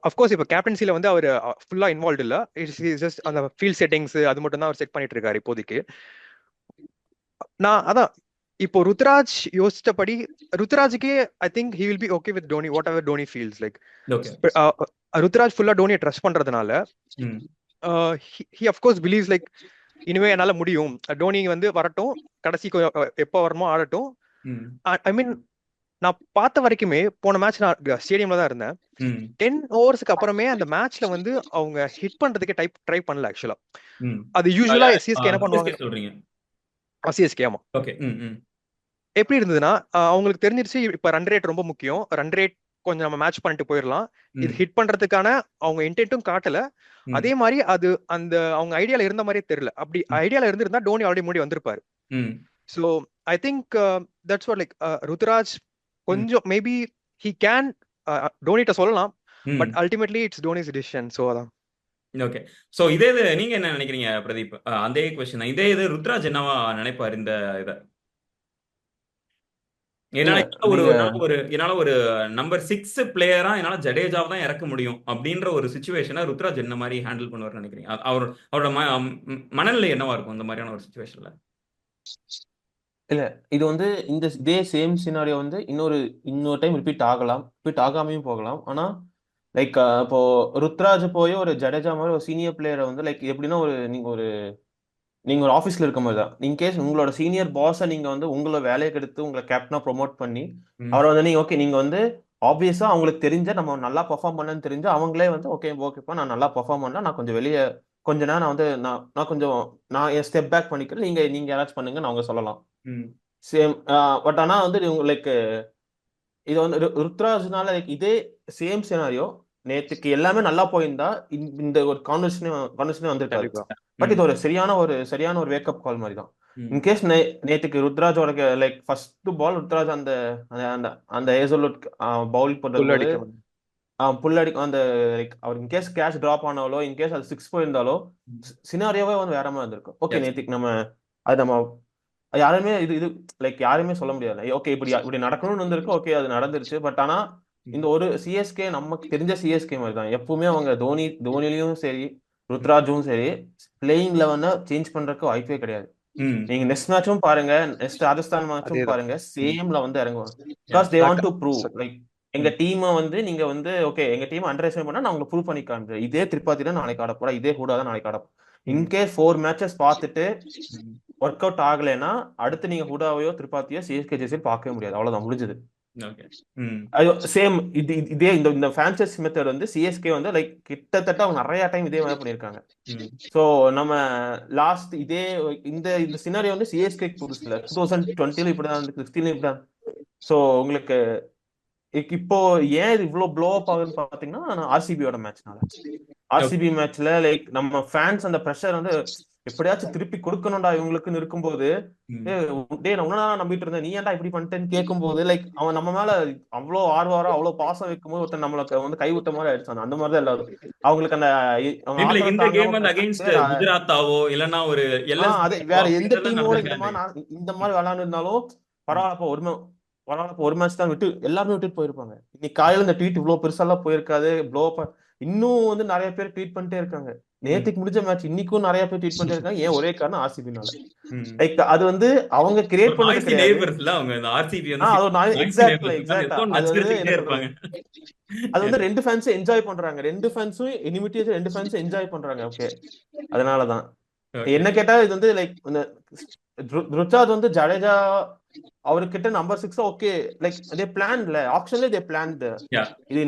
அஃப்கோர்ஸ் இப்போ கேப்டன்சில வந்து அவர் ஃபுல்லா இன்வால்வ் இல்ல, இட்ஸ் ஜஸ்ட் அந்த ஃபீல்ட் செட்டிங்ஸ் அது மட்டும் தான் அவர் செட் பண்ணிட்டு இருக்காரு இப்போதைக்கு. நான் அதான் இப்போ ருத்ராஜ் யோசிச்சபடி, ருத்ராஜுக்கே I think he will be okay with Dhoni whatever Dhoni feels like. Okay Ruturaj ஃபுல்லா டோனியை ட்ரஸ்ட் பண்றதுனால ம் he of course believes like இனிமே என்னால முடியும், டோனி வந்து வரட்டும், கடைசி எப்போ வரணுமோ ஆடட்டும். ம் ஐ மீன் நான் பார்த்த வரைக்குமே போன மேட்ச் நான் ஸ்டேடியம்ல தான் இருந்தேன். ம் 10 ஓவர்ஸ்க்கு அப்புறமே அந்த மேட்ச்ல வந்து அவங்க ஹிட் பண்றதுக்கே ட்ரை பண்ணல ஆக்சுவலா. ம் அது யூஸ்வலா சிஎஸ்கே என்ன பண்ணுவாங்க, சிஎஸ்கே சொல்றீங்க சிஎஸ்கே ஆமா, ஓகே ம் ம் எப்படி இருந்ததுன்னா அவங்களுக்கு தெரிஞ்சிருச்சு இப்ப ரன் ரேட் ரொம்ப முக்கியம், ரன் ரேட் கொஞ்சம் நம்ம மேட்ச் பண்ணிட்டு போயிடலாம், இது ம் ஹிட் பண்றதுக்கான அவங்க இன்டென்ட்டும் காட்டல, ம் அதே மாதிரி அது அந்த அவங்க ஐடியால இருந்த மாதிரியே தெரியல. அப்படி ம் ஐடியால இருந்திருந்தா டோனி ஆல்ரெடி முன்னாடி வந்திருப்பாரு. ம் so I think that's what like Ruturaj ம் கொஞ்சம் மேபி ஹி கேன் டோனிட்ட சொல்லலாம், பட் ம் ultimately it's Stoinis decision. So அதான் ஓகே ஸோ இதே இது நீங்க என்ன நினைக்கிறீங்க பிரதீப்? அதே கொஸ்டின் இதே இது ருத்ராஜ் என்னவா நினைப்பார் இந்த இதை? இல்ல என்னால ஒரு நம்பர் 6 பிளேயரா என்னால ஜடேஜாவை தான் இறக்க முடியும் அப்படின்ற ஒரு சுச்சுவேஷனை ருத்ராஜ் என்ன மாதிரி ஹேண்டில் பண்ணுவார்னு நினைக்கிறீங்க? அவரோட மனநிலை என்னவா இருக்கும் இந்த மாதிரியான ஒரு சுச்சுவேஷன்ல? இல்ல இது வந்து இதே சேம் சினாரியோ வந்து இன்னொரு டைம் ரிப்பீட் ஆகாமையும் போகலாம். ஆனா லைக் இப்போ ருத்ராஜ் போய் ஒரு ஜடேஜா மாதிரி ஒரு சீனியர் பிளேயரை வந்து லைக் எப்படின்னா நீங்க ஒரு ஆஃபீஸ்ல இருக்க மாதிரி தான். இன்கேஸ் உங்களோட சீனியர் பாஸை நீங்க வந்து உங்களை வேலையை கெடுத்து உங்களை கேப்டனா ப்ரொமோட் பண்ணி ம் அவரை வந்து நீங்க வந்து ஆப்வியஸா அவங்களுக்கு தெரிஞ்ச நம்ம நல்லா பெர்ஃபார்ம் பண்ணன்னு தெரிஞ்ச அவங்களே வந்து ஓகேப்பா நான் நல்லா பெர்ஃபார்ம் பண்ணல, நான் கொஞ்சம் வெளியே கொஞ்ச நேரம் நான் வந்து நான் என் ஸ்டெப் பேக் பண்ணிக்கிறேன், நீங்க யாராச்சும் பண்ணுங்கன்னு அவங்க சொல்லலாம். ம் சேம் பட் ஆனா வந்து லைக் இது வந்து ருத்ராஜ்னால லைக் இதே சேம் சினாரியோ நேத்துக்கு எல்லாமே நல்லா போயிருந்தா இந்த ஒரு கான்வர்சேஷனே வந்திருக்காது. கண்டிப்பா. பட் இது ஒரு சரியான ஒரு வேக்கப் கால் மாதிரி தான். ம் இன்கேஸ் நேத்துக்கு ருத்ராஜோட லைக் ஃபர்ஸ்ட் பால் ருத்ராஜ் அந்த அந்த அந்த ஏசோலுட் பவுல் புல் பண்ணும்போது அடிக்க புல்லடி அந்த லைக் அவர் இன்கேஸ் கேட்ச் டிராப் ஆனாலோ இன்கேஸ் அது 6 போயிருந்தாலோ சினாரியோவே வந்து வேற மாதிரி இருந்திருக்கும். ஓகே எஸ் நேத்துக்கு நம்ம யாருமே இது லைக் யாருமே சொல்ல முடியாது. ஓகே இப்படி நடக்கணும்னு வந்திருக்கு, ஓகே அது நடந்துருச்சு. பட் ஆனா இந்த ஒரு சிஎஸ்கே நமக்கு தெரிஞ்ச சிஎஸ்கே மாதிரி தான். எப்பவுமே அவங்க தோனிலையும் சரி ருத்ராஜும் சரி பிளேயிங் 11 சேஞ்ச் பண்றதுக்கு வாய்ப்பே கிடையாது. ம் நீங்க நெக்ஸ்ட் மேட்சும் பாருங்க, நெக்ஸ்ட் ராஜஸ்தான் மேட்சும் அதேதான். பாருங்க, சேம்ல வந்து இறங்குவாங்க. யா பிகாஸ் தே வாண்ட் நான் டு ப்ரூவ் லைக் எங்க ம் டீமை வந்து நீங்க வந்து ஓகே எங்க டீம் அண்டர் எஸ்டிமேட் பண்ணா நான் உங்களுக்கு ப்ரூவ் பண்ணி காமிக்கிறேன். இதே திரிபாத்தி தான் நாளைக்கு ஆடப்போறா, இதே ஹூடா தான் நாளைக்கு ஆடப்போம். ம் இன்கேஸ் 4 மேட்சஸ் பார்த்துட்டு ம் ஒர்க் அவுட் ஆகலைன்னா அடுத்து நீங்க ஹூடாவையோ திரிபாத்தியோ சிஎஸ்கே ஜெர்சியோ பார்க்கவே முடியாது. அவ்வளவுதான், முடிஞ்சது. ஓகே ம் அது சேம் இதே இந்த பிரான்சைஸ் மெத்தட் வந்து சிஎஸ்கே வந்து லைக் கிட்டத்தட்ட அவங்க நிறைய டைம் இதே மாதிரி பண்ணியிருக்காங்க. ம் ஸோ நம்ம லாஸ்ட் இந்த சினாரியோ வந்து சிஎஸ்கே புதுசு இல்லை, 2020 இப்படிதான், 2016 இப்படிதான். ஸோ உங்களுக்கு இப்போ ஏன் இது இவ்வளோ ப்ளோ அப் ஆகுதுன்னு பார்த்தீங்கன்னா ஆர்சிபியோட மேட்ச்னால. ஆர்சிபி மேட்ச்ல லைக் நம்ம ஃபேன்ஸ் அந்த ப்ரெஷர் வந்து எப்படியாச்சும் திருப்பி கொடுக்கணும்டா இவங்களுக்குன்னு இருக்கும்போது, ம். டேய் நான் உன்னதான் நம்பிட்டு இருந்தேன், நீ ஏன்டா இப்படி பண்ணிட்டேன்னு கேட்கும்போது லைக் அவன் நம்ம மேல அவ்வளோ ஆர்வம் அவ்வளவு பாசம் வைக்கும்போது ஒருத்தன் நம்மளுக்கு வந்து கைவிட்ட மாதிரி ஆயிடுச்சு. அந்த மாதிரி தான் எல்லாரும் அவங்களுக்கு அந்த அவங்க இல்ல ஆத்திரம் இந்த கேம் தாங்காம வந்து அகைன்ஸ்ட் வேற குஜராத்தாவோ இல்லன்னா ஒரு அது வேற எந்த டீமோட நடந்திருக்காது. இந்த மாதிரி விளையாண்டு இருந்தாலும் பரவாயில்லப்பா ஒரு மேட்ச் தான் விட்டு எல்லாருமே விட்டுட்டு போயிருப்பாங்க. இன்னைக்கு காலையில இந்த ட்வீட் இவ்வளவு பெருசாலாம் போயிருக்காது. இன்னும் வந்து நிறைய பேர் ட்வீட் பண்ணிட்டே இருக்காங்க. நேத்துக்கு முடிஞ்ச மேட்ச் இன்னைக்கும் நிறைய பேர் ட்வீட் பண்ணிட்டே இருக்காங்க. ஏன் ஒரே காரணம் ஆர்சிபினால. லைக் அது வந்து அவங்க கிரியேட் பண்ணது நாய்ஸி கிடையாது. நெய்பர்ஸ்ல அவங்க இந்த ஆர்சிபி வந்து அது நாய்ஸி எக்ஸாக்ட்லி நெய்பர்ஸ் தான் எக்ஸாக்டா எப்போ அது வந்து நச்சரிச்சுக்கிட்டே என்ன இருப்பாங்க. சொல்றது, அது வந்து ரெண்டு ஃபேன்ஸும் என்ஜாய் பண்றாங்க. ரெண்டு ஃபேன்ஸும் எனிமிட்டிஸ் ரெண்டு ஃபேன்ஸும் என்ஜாய் பண்றாங்க. ஓகே, அதனாலதான் Okay. என்ன கேட்டா இது வந்து லைக் இந்த ருச்சாத் வந்து ஜடேஜா அவர்கிட்ட நம்பர் 6 ஓகே லைக் அதே பிளான்ல ஆப்ஷன்ல இதே பிளான் Yeah. இது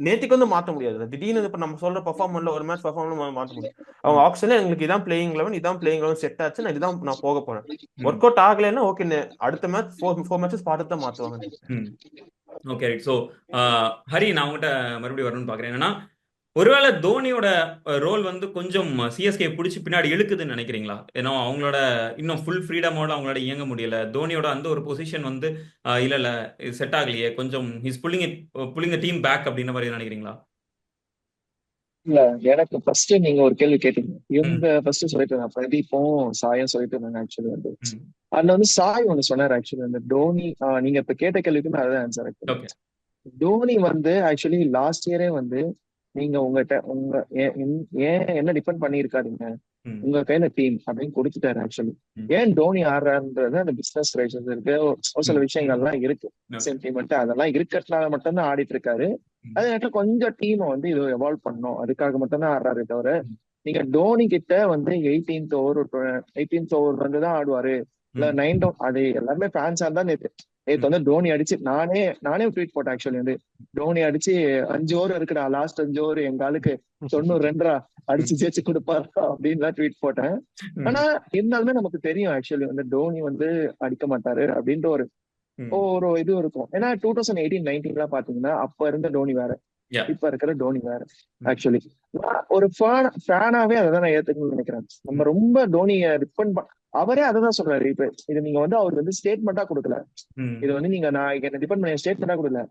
நேத்துக்கு வந்து மாத்த முடியாது. திடீர்னு இப்ப நம்ம சொல்ற பெர்ஃபார்மன்ஸ்ல ஒரு மேட்ச் பெர்ஃபார்மன்ஸ் மாத்த முடியும். அவங்க ஆப்ஷன்ல எங்களுக்கு இதான் பிளேயிங் 11 இதான் பிளேயிங் 11 செட் ஆச்சு, நான் இதான் நான் போக போறேன். ஒர்க் அவுட் ஆகலைன்னா ஓகே அடுத்த மேட்ச் 4 மேட்சஸ் பார்த்து தான் மாத்துவாங்க. Okay right. ஸோ ஹரி, நான் உங்ககிட்ட மறுபடியும் வரணும்னு பார்க்குறேன். என்னன்னா ஒருவேளை தோனியோட ரோல் வந்து கொஞ்சம் சிஎஸ்கே பிடிச்சி பின்னாடி இழுக்குதுன்னு நினைக்கிறீங்களா? ஏன்னா அவங்களோட இன்னும் ஃபுல் ஃப்ரீடமோட அவங்களோட இயங்க முடியல. தோனியோட அந்த ஒரு பொசிஷன் வந்து இல்ல செட் ஆகலையே, கொஞ்சம் ஹிஸ் புல்லிங் டீம் பேக் அப்படின்ற மாதிரி நினைக்கிறீங்களா? இல்ல, எனக்கு ஃபர்ஸ்ட் நீங்க ஒரு கேள்வி கேட்டீங்க. இவங்க ஃபர்ஸ்ட் சொல்லிட்டு இருந்தாங்க, பிரதீப்பும் சாயும் சொல்லிட்டு இருந்தாங்க. ஆக்சுவலி வந்து அதுல வந்து சாய் ஒண்ணு சொன்னாரு. ஆக்சுவலி வந்து டோனி நீங்க இப்ப கேட்ட கேள்விக்கு அதுதான் ஆன்சர். ஓகே. டோனி வந்து ஆக்சுவலி லாஸ்ட் இயரே வந்து நீங்க உங்ககிட்ட ஏன் என்ன டிபெண்ட் பண்ணிருக்காதீங்க, உங்க கையில டீம் அப்படின்னு கொடுத்துட்டாரு. ஆக்சுவலி ஏன் டோனி ஆடுறாருன்றது அந்த பிசினஸ் ரைசஸ் இருக்கு, ஒரு சில விஷயங்கள்லாம் இருக்கு, சென்டிமெண்ட் அதெல்லாம் இருக்கிறதுனால மட்டும்தான் ஆடிட்டு இருக்காரு. அதே நேரத்துல கொஞ்சம் டீமை வந்து இது எவால்வ் பண்ணும், அதுக்காக மட்டும்தான் ஆடுறாரு தவிர நீங்க டோனி கிட்ட வந்து 18th ஓவர் வந்து தான் ஆடுவாரு இல்ல 9 அது எல்லாமே ஃபேன்ஸா தான். நேத்து வந்து டோனி அடிச்சு நானே ட்வீட் போட்டேன். ஆக்சுவலி வந்து டோனி அடிச்சு 5 ஓவர் இருக்குடா, லாஸ்ட் 5 ஓவர் எங்க ஆளுக்கு 92 அடிச்சு ஜெயிச்சு கொடுப்பாரா அப்படின்னு ட்வீட் போட்டேன். ஆனா இருந்தாலுமே நமக்கு தெரியும் ஆக்சுவலி வந்து டோனி வந்து அடிக்க மாட்டாரு அப்படின்ற ஒரு இது இருக்கும். ஏன்னா 2018-19 பாத்தீங்கன்னா அப்ப இருந்த டோனி வேற, இப்ப இருக்கிற டோனி வேற. ஆக்சுவலி ஒரு ஃபேனாவே அதான் நான் ஏத்துக்கணும்னு நினைக்கிறேன். நம்ம ரொம்ப டோனியை டிபெண்ட் அவரே அததான் சொல்றாரு. இப்ப இது நீங்க வந்து அவர் வந்து ஸ்டேட்மெண்டா கொடுக்கல, இது வந்து நீங்க நான் என்ன டிபெண்ட் பண்ண ஸ்டேட்மெண்டா கொடுக்கல,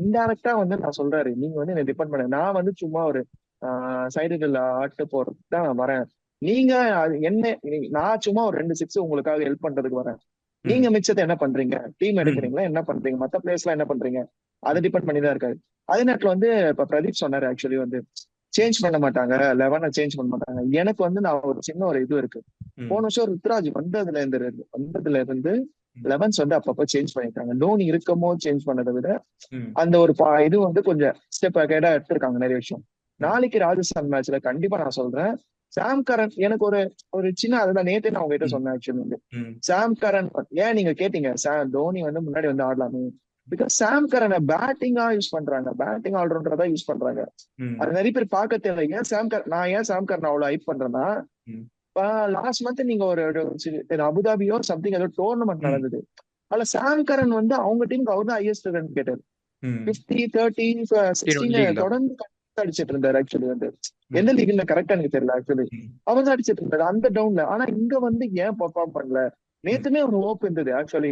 இன்டைரக்டா வந்து நான் சொல்றாரு, நீங்க வந்து என்ன டிபெண்ட் பண்ண, நான் வந்து சும்மா ஒரு சைடுகள் ஆட்டு போறதுக்கு தான் வரேன். நீங்க என்ன நான் சும்மா ஒரு 2 6 உங்களுக்காக ஹெல்ப் பண்றதுக்கு வரேன். நீங்க மிச்சத்தை என்ன பண்றீங்க, டீம் எடுக்கிறீங்களா, என்ன பண்றீங்க, மத்த பிளேயர்ஸ் எல்லாம் என்ன பண்றீங்க, அதை டிபெண்ட் பண்ணி தான் இருக்காரு. அதே நேரத்துல வந்து இப்ப பிரதீப் சொன்னாரு ஆக்சுவலி வந்து சேஞ்ச் பண்ண மாட்டாங்க, 11 சேஞ்ச் பண்ண மாட்டாங்க. எனக்கு வந்து நான் ஒரு சின்ன ஒரு இது இருக்கு. போன வருஷம் ருத்ராஜ் வந்ததுல இருந்து 11s வந்து அப்பப்போ சேஞ்ச் பண்ணிருக்காங்க. டோனி இருக்கமோ சேஞ்ச் பண்ணதை விட அந்த ஒரு இது வந்து கொஞ்சம் ஸ்டெப் அகைடா எடுத்திருக்காங்க நிறைய விஷயம். நாளைக்கு ராஜஸ்தான் மேட்ச்ல கண்டிப்பா நான் சொல்றேன், சாம் கரன் எனக்கு ஒரு சின்ன அதுதான் நேற்று நான் உங்ககிட்ட சொன்னேன். ஆக்சுவலி வந்து சாம் கரன் ஏன் நீங்க கேட்டீங்க தோனி வந்து முன்னாடி வந்து ஆடலாமே, பிகாஸ் சாம் கரனை பேட்டிங்கா யூஸ் பண்றாங்க, பேட்டிங் ஆல்ரவுண்டரா தான் யூஸ் பண்றாங்க. அது நிறைய பேர் பார்க்க தேவை. ஏன் சாம் கரன் அவ்வளவு ஹைப் பண்றேன்னா, லாஸ்ட் மந்த் நீங்க ஒரு அபுதாபியோ சம்திங் ஏதோ டோர்னமெண்ட் நடந்தது, அதுல சாம் கரன் வந்து அவங்க டீமுக்கு அவர் தான் ஹையஸ்ட் ரன் கேட்டார். 50, 30, 16 தொடர்ந்து அடிச்சிட்டு இருந்தாரு. ஆக்சுவலி வந்து எந்த லீக்ல கரெக்டா எனக்கு தெரியல. ஆக்சுவலி அவர் தான் அடிச்சிட்டு இருந்தாரு அந்த டவுன்ல. ஆனா இங்க வந்து ஏன் பெர்ஃபார்ம் பண்ணல, நேத்துமே ஒரு ஹோப் இருந்தது. ஆக்சுவலி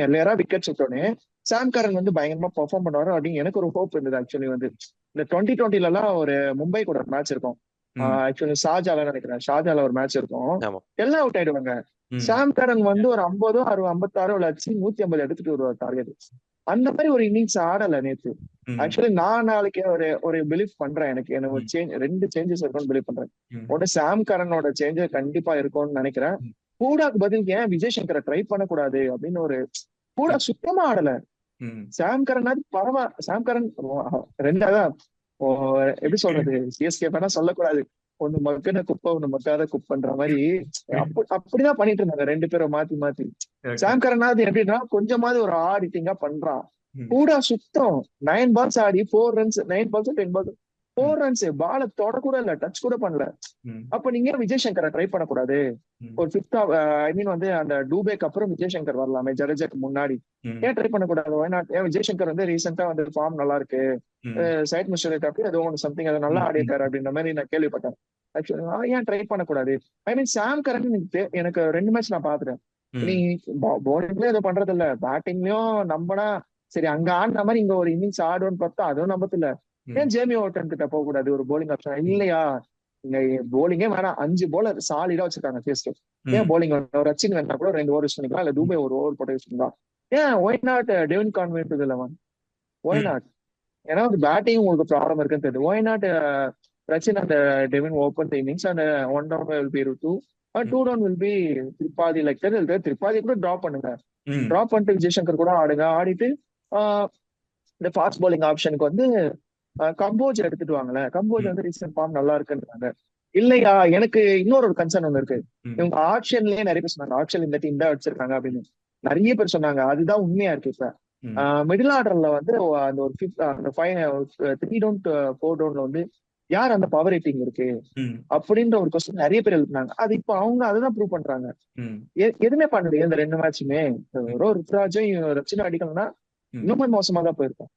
எல்லாரா விக்கெட் சுட்டோன்னே சாம் கரன் வந்து பயங்கரமா பெர்ஃபார்ம் பண்ணுவாரு அப்படின்னு எனக்கு ஒரு ஹோப் இருந்தது. ஆக்சுவலி வந்து இந்த 2020 எல்லாம் ஒரு மும்பை கூட ஒரு மேட்ச் இருக்கும். ஆக்சுவலி ஷாஜால ஒரு மேட்ச் இருக்கும், எல்லாம் அவுட் ஆயிடுவாங்க. சாம் கரன் வந்து ஒரு 50 56 விளையாச்சு 150 எடுத்துட்டு வருவார் டார்கெட். அந்த மாதிரி ஒரு இன்னிங்ஸ் ஆடல நேத்து. ஆக்சுவலி நான் நாளைக்கு ஒரு பிலீவ் பண்றேன், எனக்கு ஒரு ரெண்டு சேஞ்சஸ் இருக்கும்னு பிலீவ் பண்றேன். ஒன்னு சாம் கரனோட சேஞ்சஸ் கண்டிப்பா இருக்கும்னு நினைக்கிறேன். பூடாக்கு பதில் ஏன் விஜய் சங்கரை ட்ரை பண்ணக்கூடாது அப்படின்னு ஒரு பூடா சுத்தமா ஆடல. சாம் கரன் பரவாயில்ல, சாம் கரன் ரெண்டாதான் எப்படி சொல்றது, சிஎஸ்கே வேணா சொல்லக்கூடாது, ஒண்ணு மக்குன குப்பை ஒண்ணு மக்காத குப்பைன்ற மாதிரி அப்படிதான் பண்ணிட்டு இருந்தாங்க ரெண்டு பேரும் மாத்தி. சாம் கரனாவது எப்படின்னா கொஞ்சமாவது ஒரு ஆடிட்டிங்கா பண்றான். கூட சுத்தம் 9 balls ஆடி 4 runs, 9 balls 10 balls 4 ரன்ஸ், பால தொட கூட இல்ல, டச் கூட பண்ணல. அப்ப நீங்க விஜய் சங்கரை ட்ரை பண்ணக்கூடாது? ஒரு ஃபிஃப்த் ஐ மீன் வந்து அந்த டூபேக்கு அப்புறம் விஜய் சங்கர் வரலாமே ஜடேஜாக்கு முன்னாடி, ஏன் ட்ரை பண்ணக்கூடாது? ஏன் விஜய் சங்கர் வந்து ரீசெண்டா வந்து ஃபார்ம் நல்லா இருக்கு, சைட் மிஸ்டர் அப்படி ஏதோ ஒன்று சம்திங் அதை நல்லா ஆடி இருக்காரு அப்படின்ற மாதிரி நான் கேள்விப்பட்டேன். ஆக்சுவலி ஏன் ட்ரை பண்ணக்கூடாது? ஐ மீன் சாம் கரன் எனக்கு 2 மேட்ச் நான் பாத்துட்டேன். நீ பவுலிங்லயும் ஏதோ பண்றது இல்ல, பேட்டிங்லயும் நம்பனா சரி அங்க ஆடின மாதிரி இங்க ஒரு இன்னிங்ஸ் ஆடுன்னு பார்த்தா அதுவும் நம்பது இல்ல. ஏன் ஜேமி ஓட்டன் கிட்ட போக கூடாது ஒரு போலிங் ஆப்ஷன்? இல்லையா, இங்க போலிங்கே வேணாம், 5 bowler சாலிடா வச்சிருக்காங்க ஃபேஸ்ட். ஏன் போலிங் ரச்சின் வேணா கூட 2 ஓவர் யூஸ் பண்ணிக்கலாம், இல்ல தூபே ஒரு ஓவர் போட்டு யூஸ் பண்ணிக்கலாம். ஏன் why not Devon Conway to the 11? Why not? ஏன்னா வந்து பேட்டிங் உங்களுக்கு ப்ராப்ளம் இருக்குன்னு தெரியுது. ஒய் நாட் ரச்சின் அந்த Devine open innings and 1 down will be 2 2 down will be Tripathi. Like Tripathi கூட டிராப் பண்ணுங்க, டிராப் பண்ணிட்டு விஜய் சங்கர் கூட ஆடுங்க. ஆடிட்டு இந்த ஃபாஸ்ட் பவுலிங் ஆப்ஷனுக்கு வந்து கம்போஜ் எடுத்துட்டு வாங்கல. கம்போஜ் வந்து ரீசெண்ட் ஃபார்ம் நல்லா இருக்குன்றாங்க. இல்லையா, எனக்கு இன்னொரு ஒரு கன்சர்ன் ஒன்று இருக்கு. இவங்க ஆப்ஷன்லயே நிறைய பேர் சொன்னாங்க ஆப்ஷன் இந்த டீம் தான் வச்சிருக்காங்க அப்படின்னு நிறைய பேர் சொன்னாங்க. அதுதான் உண்மையா இருக்கு. இப்ப மிடில் ஆர்டர்ல வந்து அந்த ஒரு 3 down 4 downல வந்து யார் அந்த பவர் ரேட்டிங் இருக்கு அப்படின்ற ஒரு கொஸ்டின் நிறைய பேர் எழுப்புனாங்க. அது இப்ப அவங்க அதுதான் ப்ரூவ் பண்றாங்க. எதுவுமே பண்ணலையே இந்த 2 மேட்சுமே. ருத்ராஜும் ரச்சினும் அடிக்கணும்னா இன்னுமே மோசமா தான் போயிருக்கும்.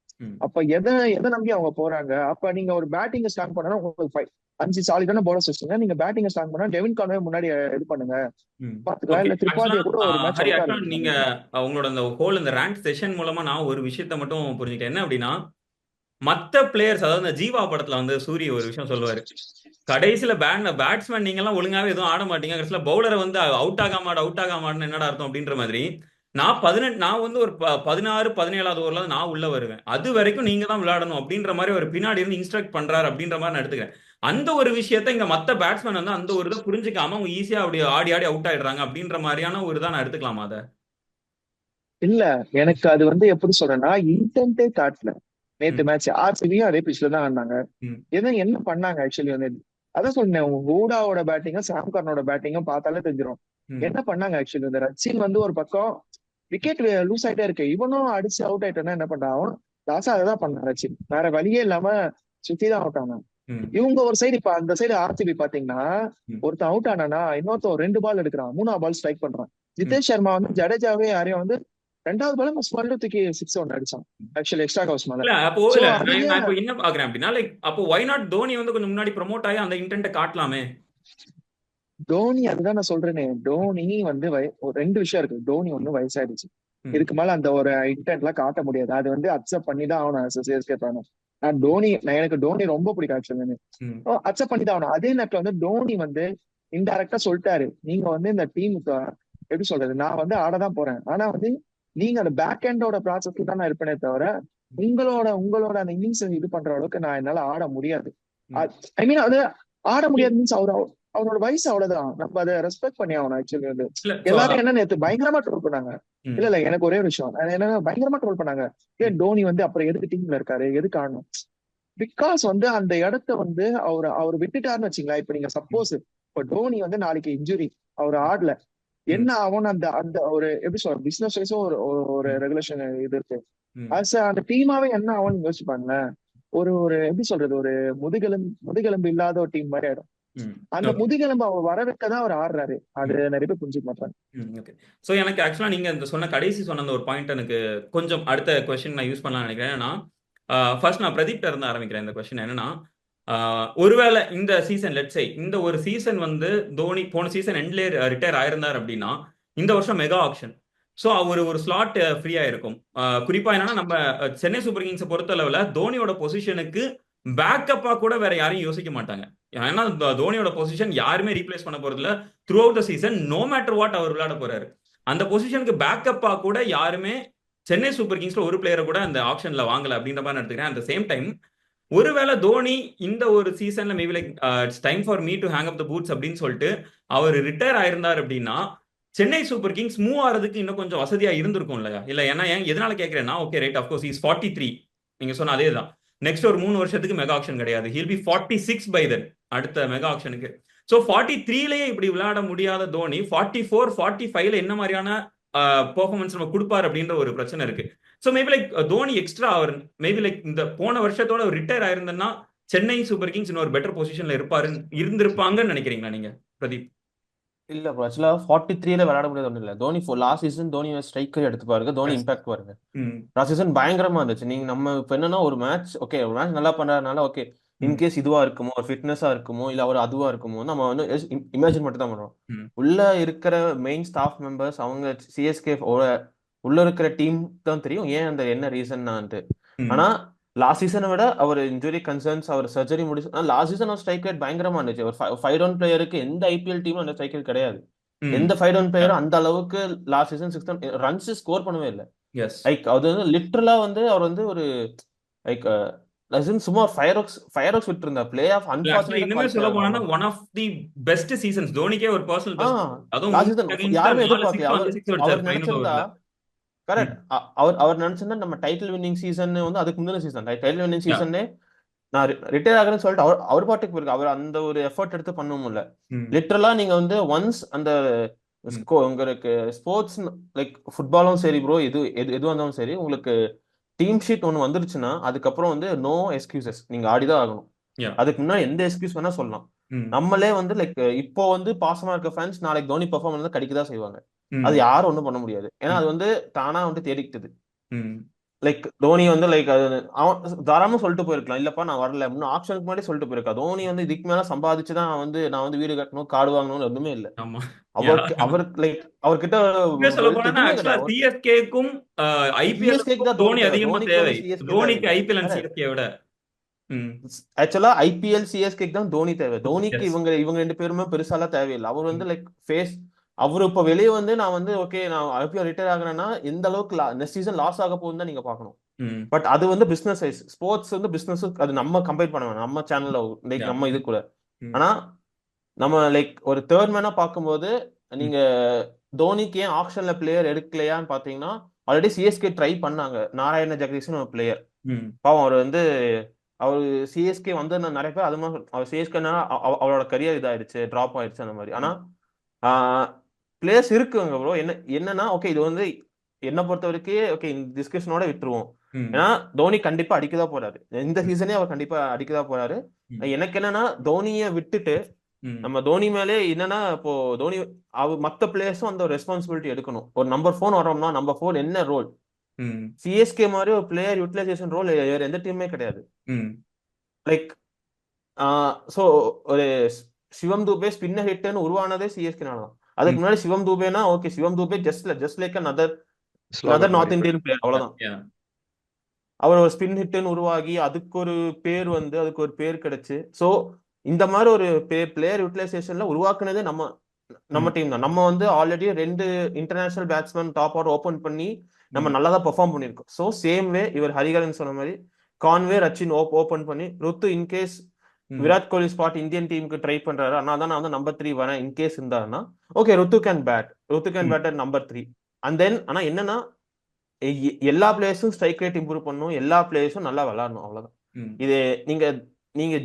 அப்ப எதை நம்பி அவங்க போறாங்க? அப்ப நீங்க ஒரு பேட்டிங் ஸ்டார்ட் பண்ணா உங்களுக்கு 5 சாலிடான பவுலர்ஸ் வச்சுங்க. நீங்க பேட்டிங் ஸ்டார்ட் பண்ணா டெவின் கான்வே முன்னாடி இது பண்ணுங்க, பாத்துக்கலாம். இல்ல திரிபாதியை கூட ஒரு மேட்ச். நீங்க உங்களோட அந்த ஹோல் இந்த ரேங்க் செஷன் மூலமா நான் ஒரு விஷயத்த மட்டும் புரிஞ்சுக்கிட்டேன். என்ன அப்படின்னா, மத்த பிளேயர்ஸ், அதாவது இந்த ஜீவா படத்துல வந்து சூரிய ஒரு விஷயம் சொல்லுவாரு, கடைசியில பேட்ஸ்மேன் நீங்க எல்லாம் ஒழுங்காவே எதுவும் ஆட மாட்டீங்க, கடைசியில பவுலரை வந்து அவுட் ஆகாமான்னு என்னடா அர்த்தம் அப்படின்ற மாதிரி. நான் வந்து ஒரு 16 17வது ஓவர்ல நான் உள்ள வருவேன், அது வரைக்கும் நீங்க தான் விளையாடணும் அப்படின்ற மாதிரி ஒரு பின்னாடி இருந்து இன்ஸ்ட்ரக்ட் பண்றாரு அப்படின்ற மாதிரி நான் எடுத்துக்கிறேன். அந்த ஒரு விஷயத்த இங்க மத்த பேட்ஸ்மேன் வந்து அந்த ஒரு இதை புரிஞ்சுக்காம அவங்க ஈஸியா அப்படி ஆடி அவுட் ஆயிடுறாங்க அப்படின்ற மாதிரியான ஒரு இதான் நான் எடுத்துக்கலாமா அத? இல்ல, எனக்கு அது வந்து எப்படி சொல்றேன்னா, இன்டென்ட்டே காட்டல. நேத்து மேட்ச் ஆர்சிபியும் அதே பிச்ல தான் ஆடினாங்க. என்ன பண்ணாங்க ஆக்சுவலி வந்து அதான் சொன்னேன், ஹூடாவோட பேட்டிங்கும் சாம் கர்னோட பேட்டிங்கும் பார்த்தாலே தெரிஞ்சிடும் என்ன பண்ணாங்க. ஆக்சுவலி இந்த ரச்சின் வந்து ஒரு பக்கம் விக்கெட் லூஸ் ஆயிட்டே இருக்கு, இவனும் அடிச்சு அவுட் ஆயிட்டானா என்ன பண்றான்? அவன் லாஸா அதான் பண்ணான் ரச்சின், வேற வழியே இல்லாம சுத்தி தான் அவுட் ஆனான். இவங்க ஒரு சைடு, இப்ப அந்த சைடு ஆர்சிபி பாத்தீங்கன்னா ஒருத்தன் அவுட் ஆனானா இன்னொருத்தன் 2 பால் எடுக்கிறான், 3ஆவது பால் ஸ்ட்ரைக் பண்றான். ஜிதேஷ் சர்மா வந்து ஜடேஜாவே யாரையும் வந்து 2வது பால் ஸ்மால் தூக்கி 6 ஒன்று அடிச்சான் ஆக்சுவலி எக்ஸ்ட்ரா கவர்ஸ் மேல. நான் இப்போ என்ன பாக்குறேன் அப்படின்னா, லைக் அப்போ ஒய் நாட் தோனி வந்து கொஞ்சம் முன்னாடி ப்ரோமோட் ஆகி அந்த இன்டென்ட் காட்டலாமே. தோனி அதுதான் நான் சொல்றேனே, தோனி வந்து 2 விஷயம் இருக்கு. தோனி ஒண்ணு வயசாயிடுச்சு, இதுக்கு மேல அந்த ஒரு இன்டென்ட் எல்லாம் காட்ட முடியாது. அது வந்து அக்செப்ட் பண்ணி தான் ஆகணும். சிஎஸ்கே பண்ணணும். எனக்கு தோனி ரொம்ப பிடிக்கும் ஆக்சுவலி, அக்செப்ட் பண்ணி தான் ஆகணும். அதே நேரத்துல வந்து தோனி வந்து இன்டைரக்டா சொல்லிட்டாரு, நீங்க வந்து இந்த டீமுக்கு எப்படி சொல்றது, நான் வந்து ஆடதான் போறேன், ஆனா வந்து நீங்க அந்த பேக் ஹேண்டோட ப்ராசஸ்க்கு தான் நான் இருப்பேனே தவிர உங்களோட அந்த இன்னிங்ஸ் இது பண்ற அளவுக்கு நான் என்னால ஆட முடியாது. ஐ மீன் அது ஆட முடியாது மீன்ஸ் அவரோட வயசு அவ்வளவுதான், நம்ம அதை ரெஸ்பெக்ட் பண்ணி ஆகணும். ஆக்சுவலி வந்து எல்லாரும் என்ன நேத்து பயங்கரமா ட்ரோல் பண்ணாங்க. இல்ல எனக்கு ஒரே விஷயம் என்னன்னா, பயங்கரமா ட்ரோல் பண்ணாங்க, ஏன் தோனி வந்து அப்புறம் எதுக்கு டீம்ல இருக்காரு, எதுக்கு ஆடணும்? பிகாஸ் வந்து அந்த இடத்த வந்து அவர் விட்டுட்டாருன்னு வச்சுங்களா. இப்ப நீங்க சப்போஸ் இப்ப தோனி வந்து நாளைக்கு இன்ஜுரி, அவர் ஆடல, என்ன ஆகும்? அந்த ஒரு எப்படி சொல்ற பிசினஸ் வைஸும் ஒரு ரெகுலேஷன் இது இருக்கு. அந்த டீமாவே என்ன ஆகும்னு யோசிப்பாங்க. ஒரு எப்படி சொல்றது, ஒரு முதுகெலும்பு இல்லாத ஒரு டீம் மாதிரி ஆயிடும். அந்த முதுகெலும்பு அவர் வர வைக்கதான் அவர் ஆடுறாரு. அது நிறைய பேர் புரிஞ்சுக்க மாட்டாங்க. சோ எனக்கு ஆக்சுவலா நீங்க இந்த கடைசி சொன்ன ஒரு பாயிண்ட் எனக்கு கொஞ்சம் அடுத்த கொஸ்டின் நான் யூஸ் பண்ணலாம்னு நினைக்கிறேன். ஏன்னா ஃபர்ஸ்ட் நான் பிரதீப்ட இருந்து ஆரம்பிக்கிறேன் இந்த கொஸ்டின். என்னன்னா, ஒருவேளை இந்த சீசன் லெட்ஸ் சே இந்த ஒரு சீசன் வந்து தோனி போன சீசன் எண்ட்லேயே ரிட்டையர் ஆயிருந்தார் அப்படின்னா, இந்த வருஷம் மெகா ஆக்ஷன். ஸோ ஒரு ஸ்லாட் ஃப்ரீயா இருக்கும். குறிப்பா என்னன்னா, நம்ம சென்னை சூப்பர் கிங்ஸை பொறுத்த அளவுல தோனியோட பொசிஷனுக்கு பேக்கப்பா கூட வேற யாரையும் யோசிக்க மாட்டாங்க. ஏன்னா தோனியோட பொசிஷன் யாருமே ரீப்ளேஸ் பண்ண போறது இல்ல. Throughout the season no matter what அவர் விளையாட போறாரு. அந்த பொசிஷனுக்கு பேக்கப்பா கூட யாருமே சென்னை சூப்பர் கிங்ஸ்ல ஒரு பிளேயரை கூட அந்த ஆப்ஷன்ல வாங்கல அப்படின்ற மாதிரி எடுத்துக்கிறேன். அட் த சேம் டைம் ஒருவேளை தோனி இந்த ஒரு சீசன்ல maybe like it's time for me to hang up the boots அப்படின்னு சொல்லிட்டு அவர் ரிட்டையர் ஆயிருந்தார் அப்படின்னா, சென்னை சூப்பர் கிங்ஸ் மூவ் ஆறதுக்கு இன்னும் கொஞ்சம் வசதியா இருந்திருக்கும் இல்லையா? இல்ல ஏன்னா எதனால கேட்கிறேன்னா, ஓகே ரைட், அஃப்கோர்ஸ் இஸ் 43, நீங்க சொன்ன அதே தான். நெக்ஸ்ட் ஒரு 3 வருஷத்துக்கு மெகா ஆக்ஷன் கிடையாது. ஹில் பி 46 பை தென் அடுத்த மெகா ஆக்ஷனுக்கு. ஸோ 43லயே இப்படி விளையாட முடியாத தோனி 44 45ல என்ன மாதிரியான பெர்ஃபார்மன்ஸ் நம்ம கொடுப்பாரு அப்படின்ற ஒரு பிரச்சனை இருக்கு. So maybe like Dhoni extra அவர் மேபி லைக் இந்த போன வருஷத்தோட ரிட்டையர் ஆயிருந்தேன்னா சென்னை சூப்பர் கிங்ஸ் இன்னொரு பெட்டர் பொசிஷன்ல இருந்திருப்பாங்கன்னு நினைக்கிறீங்களா நீங்க பிரதீப்? இல்ல ப்ரோ, ஆக்சுவலா 43ல விளையாட முடியாது ஒன்றும் இல்லை. Dhoni last season Dhoni striker எடுத்து பாருங்க, தோனி இம்பாக்ட் பாருங்க. ம் லாஸ்ட் சீசன் பயங்கரமா இருந்துச்சு. நீங்க நம்ம இப்ப என்னன்னா ஒரு மேட்ச் நல்லா பண்றதுனால ஓகே, இன்கேஸ் இதுவா இருக்குமோ, ஒரு ஃபிட்னஸா இருக்குமோ, இல்ல ஒரு அதுவா இருக்குமோ நம்ம வந்து இமேஜின் மட்டும் தான் பண்றோம். ம் உள்ள இருக்கிற மெயின் ஸ்டாஃப் மெம்பர்ஸ் அவங்க சிஎஸ்கே உள்ள இருக்கிற டீம் தான் தெரியும் ஏன் அந்த என்ன ரீசன்னான்ட்டு. ம் ஆனா லாஸ்ட் சீசனை விட அவர் இன்ஜுரி கன்சர்ன்ஸ், அவர் சர்ஜரி முடிச்சு லாஸ்ட் சீசன் அவர் ஸ்ட்ரைக் ரேட் பயங்கரமா இருந்துச்சு. ஒரு 5 பிளேயருக்கு எந்த ஐபிஎல் டீமும் அந்த ஸ்ட்ரைக் ரேட் கிடையாது. ம் எந்த 5 பிளேயரும் அந்த அளவுக்கு லாஸ்ட் சீசன் 6 ரன்ஸ் ஸ்கோர் பண்ணவே இல்லை. எஸ் லைக் அது வந்து லிட்டரலா வந்து அவர் வந்து ஒரு லைக் சும்மா ஃபயர் ஒர்க்ஸ் விட்டு இருந்தா பிளே ஆஃப் ஆக்சுவலா அன்பார்ச்சுனேட்டா இன்னுமே சொல்ல குவாலிஃபை ஆகணும் போனா அவ்வளவுதான். One of the best seasons தோனிக்கே ஒரு பர்சனல் பெஸ்ட். அதுவும் லாஸ்ட் சீசன் against யாருமே 4 எதிர்பார்க்கல. 6 அவர் 5 6 அடிச்சார் அவர் ஃபைனல் நினைச்சிருந்தா ஓவர்ல. கரெக்ட். அவர் நினைச்சிருந்தா நம்ம டைட்டில் வின்னிங் சீசன் வந்து அதுக்கு முந்தின சீசன் டைட்டில் வின்னிங் யா சீசனே நான் ரிட்டையர் ஆகிறேன்னு சொல்லிட்டு அவர் பாட்டுக்கு போயிருக்கு. அவர் அந்த ஒரு எஃபர்ட் எடுத்து பண்ண முடியல. ம் லிட்டரலா நீங்க வந்து ஒன்ஸ் அந்த ம் உங்களுக்கு ஸ்போர்ட்ஸ் லைக் ஃபுட்பாலும் சரி ப்ரோ, எது வந்தாலும் சரி, உங்களுக்கு டீம் ஷீட் ஒன்று வந்துருச்சுன்னா அதுக்கப்புறம் வந்து நோ எக்ஸ்கியூசஸ், நீங்க ஆடிதான் ஆகணும். யா அதுக்கு முன்னாடி எந்த எக்ஸ்கியூஸ் வேணா சொல்லலாம். ம் நம்மளே வந்து லைக் இப்போ வந்து பாசமா இருக்க ஃபேன்ஸ் நாளைக்கு தோனி பெர்ஃபார்ம் பண்ணா கடிக்கதான் செய்வாங்க. அது ம் யாரும் ஒன்றும் பண்ண முடியாது. ஏன்னா ம் அது வந்து தானா வந்து தேடிக்கிட்டது. ம் லைக் தோனி வந்து லைக் அது அவன் தாராளமா சொல்லிட்டு போயிருக்கலாம், இல்லப்பா நான் வரல, இன்னும் ஆப்ஷனுக்கு முன்னாடி சொல்லிட்டு போயிருக்கா. தோனி வந்து இதுக்கு மேல சம்பாதிச்சுதான் நான் வந்து வீடு கட்டணும், கார்டு வாங்கணும்னு ஒண்ணுமே இல்லை. ஆமா யா அவர் லைக் அவர்கிட்ட உண்மையா சொல்ல வெல்த் போனா எதுவுமே ஆக்சுவலா கிடையாது. சிஎஸ்கேக்கும் சிஎஸ்கேக்கு ஐபிஎல்லுக்கும் தான் தோனி தோனி தேவை, அதிகமா தோனிக்கு தேவை. வந்து சிஎஸ்கே தோனிக்கு தேவையில்லை. IPL and correct. சிஎஸ்கே விட. ம் ஆக்சுவலா ஐபிஎல் சிஎஸ்கேக்கு தான் தோனி தேவை. தோனிக்கு எஸ் இவங்க ரெண்டு பேருமே பெருசாலாம் தேவையில்லை. அவர் வந்து லைக் அவர் இப்ப வெளியே வந்து நான் வந்து ஓகே நான் ஐபிஎல் ரிட்டையர் ஆகுறேன்னா எந்த அளவுக்கு நெக்ஸ்ட் சீசன் லாஸ் ஆக போகுதுன்னு தான் நீங்க பாக்கணும். ம் பட் அது வந்து பிசினஸ் சைஸ், ஸ்போர்ட்ஸ் வந்து பிசினஸ், அது நம்ம கம்பேர் பண்ண வேணாம் நம்ம சேனல்ல லைக் யா நம்ம இது கூட. ம் ஆனா நம்ம லைக் ஒரு தேர்ட் மேனா பார்க்கும்போது ம் நீங்க தோனிக்கு ஏன் ஆப்ஷன்ல பிளேயர் எடுக்கலையான்னு பாத்தீங்கன்னா, ஆல்ரெடி சிஎஸ்கே ட்ரை பண்ணாங்க. நாராயண ஜெகதீஷன் ஒரு பிளேயர், ம் பாவம் அவர் வந்து அவர் சிஎஸ்கே வந்து நிறைய பேர் அது மாதிரி அவர் சிஎஸ்கேனா அவரோட கரியர் இதாயிருச்சு, டிராப் ஆயிடுச்சு அந்த மாதிரி. ஆனா பிளேயர்ஸ் இருக்குங்க ப்ரோ. என்னன்னா ஓகே இது வந்து என்ன பொறுத்த வரைக்கும் ஓகே இந்த டிஸ்கஷனோட விட்டுருவோம். ம் ஏன்னா தோனி கண்டிப்பா அடிக்கதான் போறாரு, இந்த சீசனே அவர் கண்டிப்பா அடிக்கதான் போறாரு. ம் எனக்கு என்னன்னா தோனியை விட்டுட்டு ம் நம்ம தோனி மேலே என்னன்னா இப்போ தோனி மத்த பிளேயர்ஸும் அந்த ரெஸ்பான்சிபிலிட்டி எடுக்கணும். ஒரு நம்பர் 4 வரோம்னா நம்பர் 4 என்ன ரோல்? ம் சிஎஸ்கே மாதிரி ஒரு பிளேயர் யூட்டிலைசேஷன் ரோல் வேற எந்த டீமுமே கிடையாது. ம் லைக் சோ ஒரு சிவம் தூபே ஸ்பின்னர் ஹிட்னு உருவானதே சிஎஸ்கேனால தான். அதுக்கு ம் முன்னாடி சிவம் தூபேனா okay, Shivam Dube just like another slugger north மாதிரி. இந்தியன் பிளேயர், யா அவ்வளவுதான். யா அவர் ஒரு ஸ்பின் ஹிட்னு உருவாகி அதுக்கு ஒரு பேர் வந்து அதுக்கு ஒரு பேர் கிடைச்சு. சோ இந்த மாதிரி ஒரு பிளேயர் யூட்டிலைசேஷன்ல உருவாக்குனதே நம்ம ம் டீம் தான். நம்ம வந்து already 2 international batsman top order open பண்ணி நம்ம ம் நல்லா தான் பெர்ஃபார்ம் பண்ணியிருக்கோம். ஸோ சேம் வே இவர் ஹரிகரன் சொன்ன மாதிரி கான்வே ரச்சின் ஓபன் பண்ணி ருத்து இன்கேஸ் ம் விராட் கோலி ஸ்பாட் இந்தியன் டீமுக்கு ட்ரை பண்றாரு, ஆனால் தான் நான் வந்து நம்பர் 3 வரேன் இன்கேஸ் இருந்தாருன்னா okay Ruthu can bat at number 3. And then ஆனா என்னன்னா எல்லா பிளேயர்ஸும் ஸ்ட்ரைக் ரேட் இம்ப்ரூவ் பண்ணணும், எல்லா பிளேயர்ஸும் நல்லா விளையாடணும், அவ்வளவுதான். ம் இது நீங்க நீங்க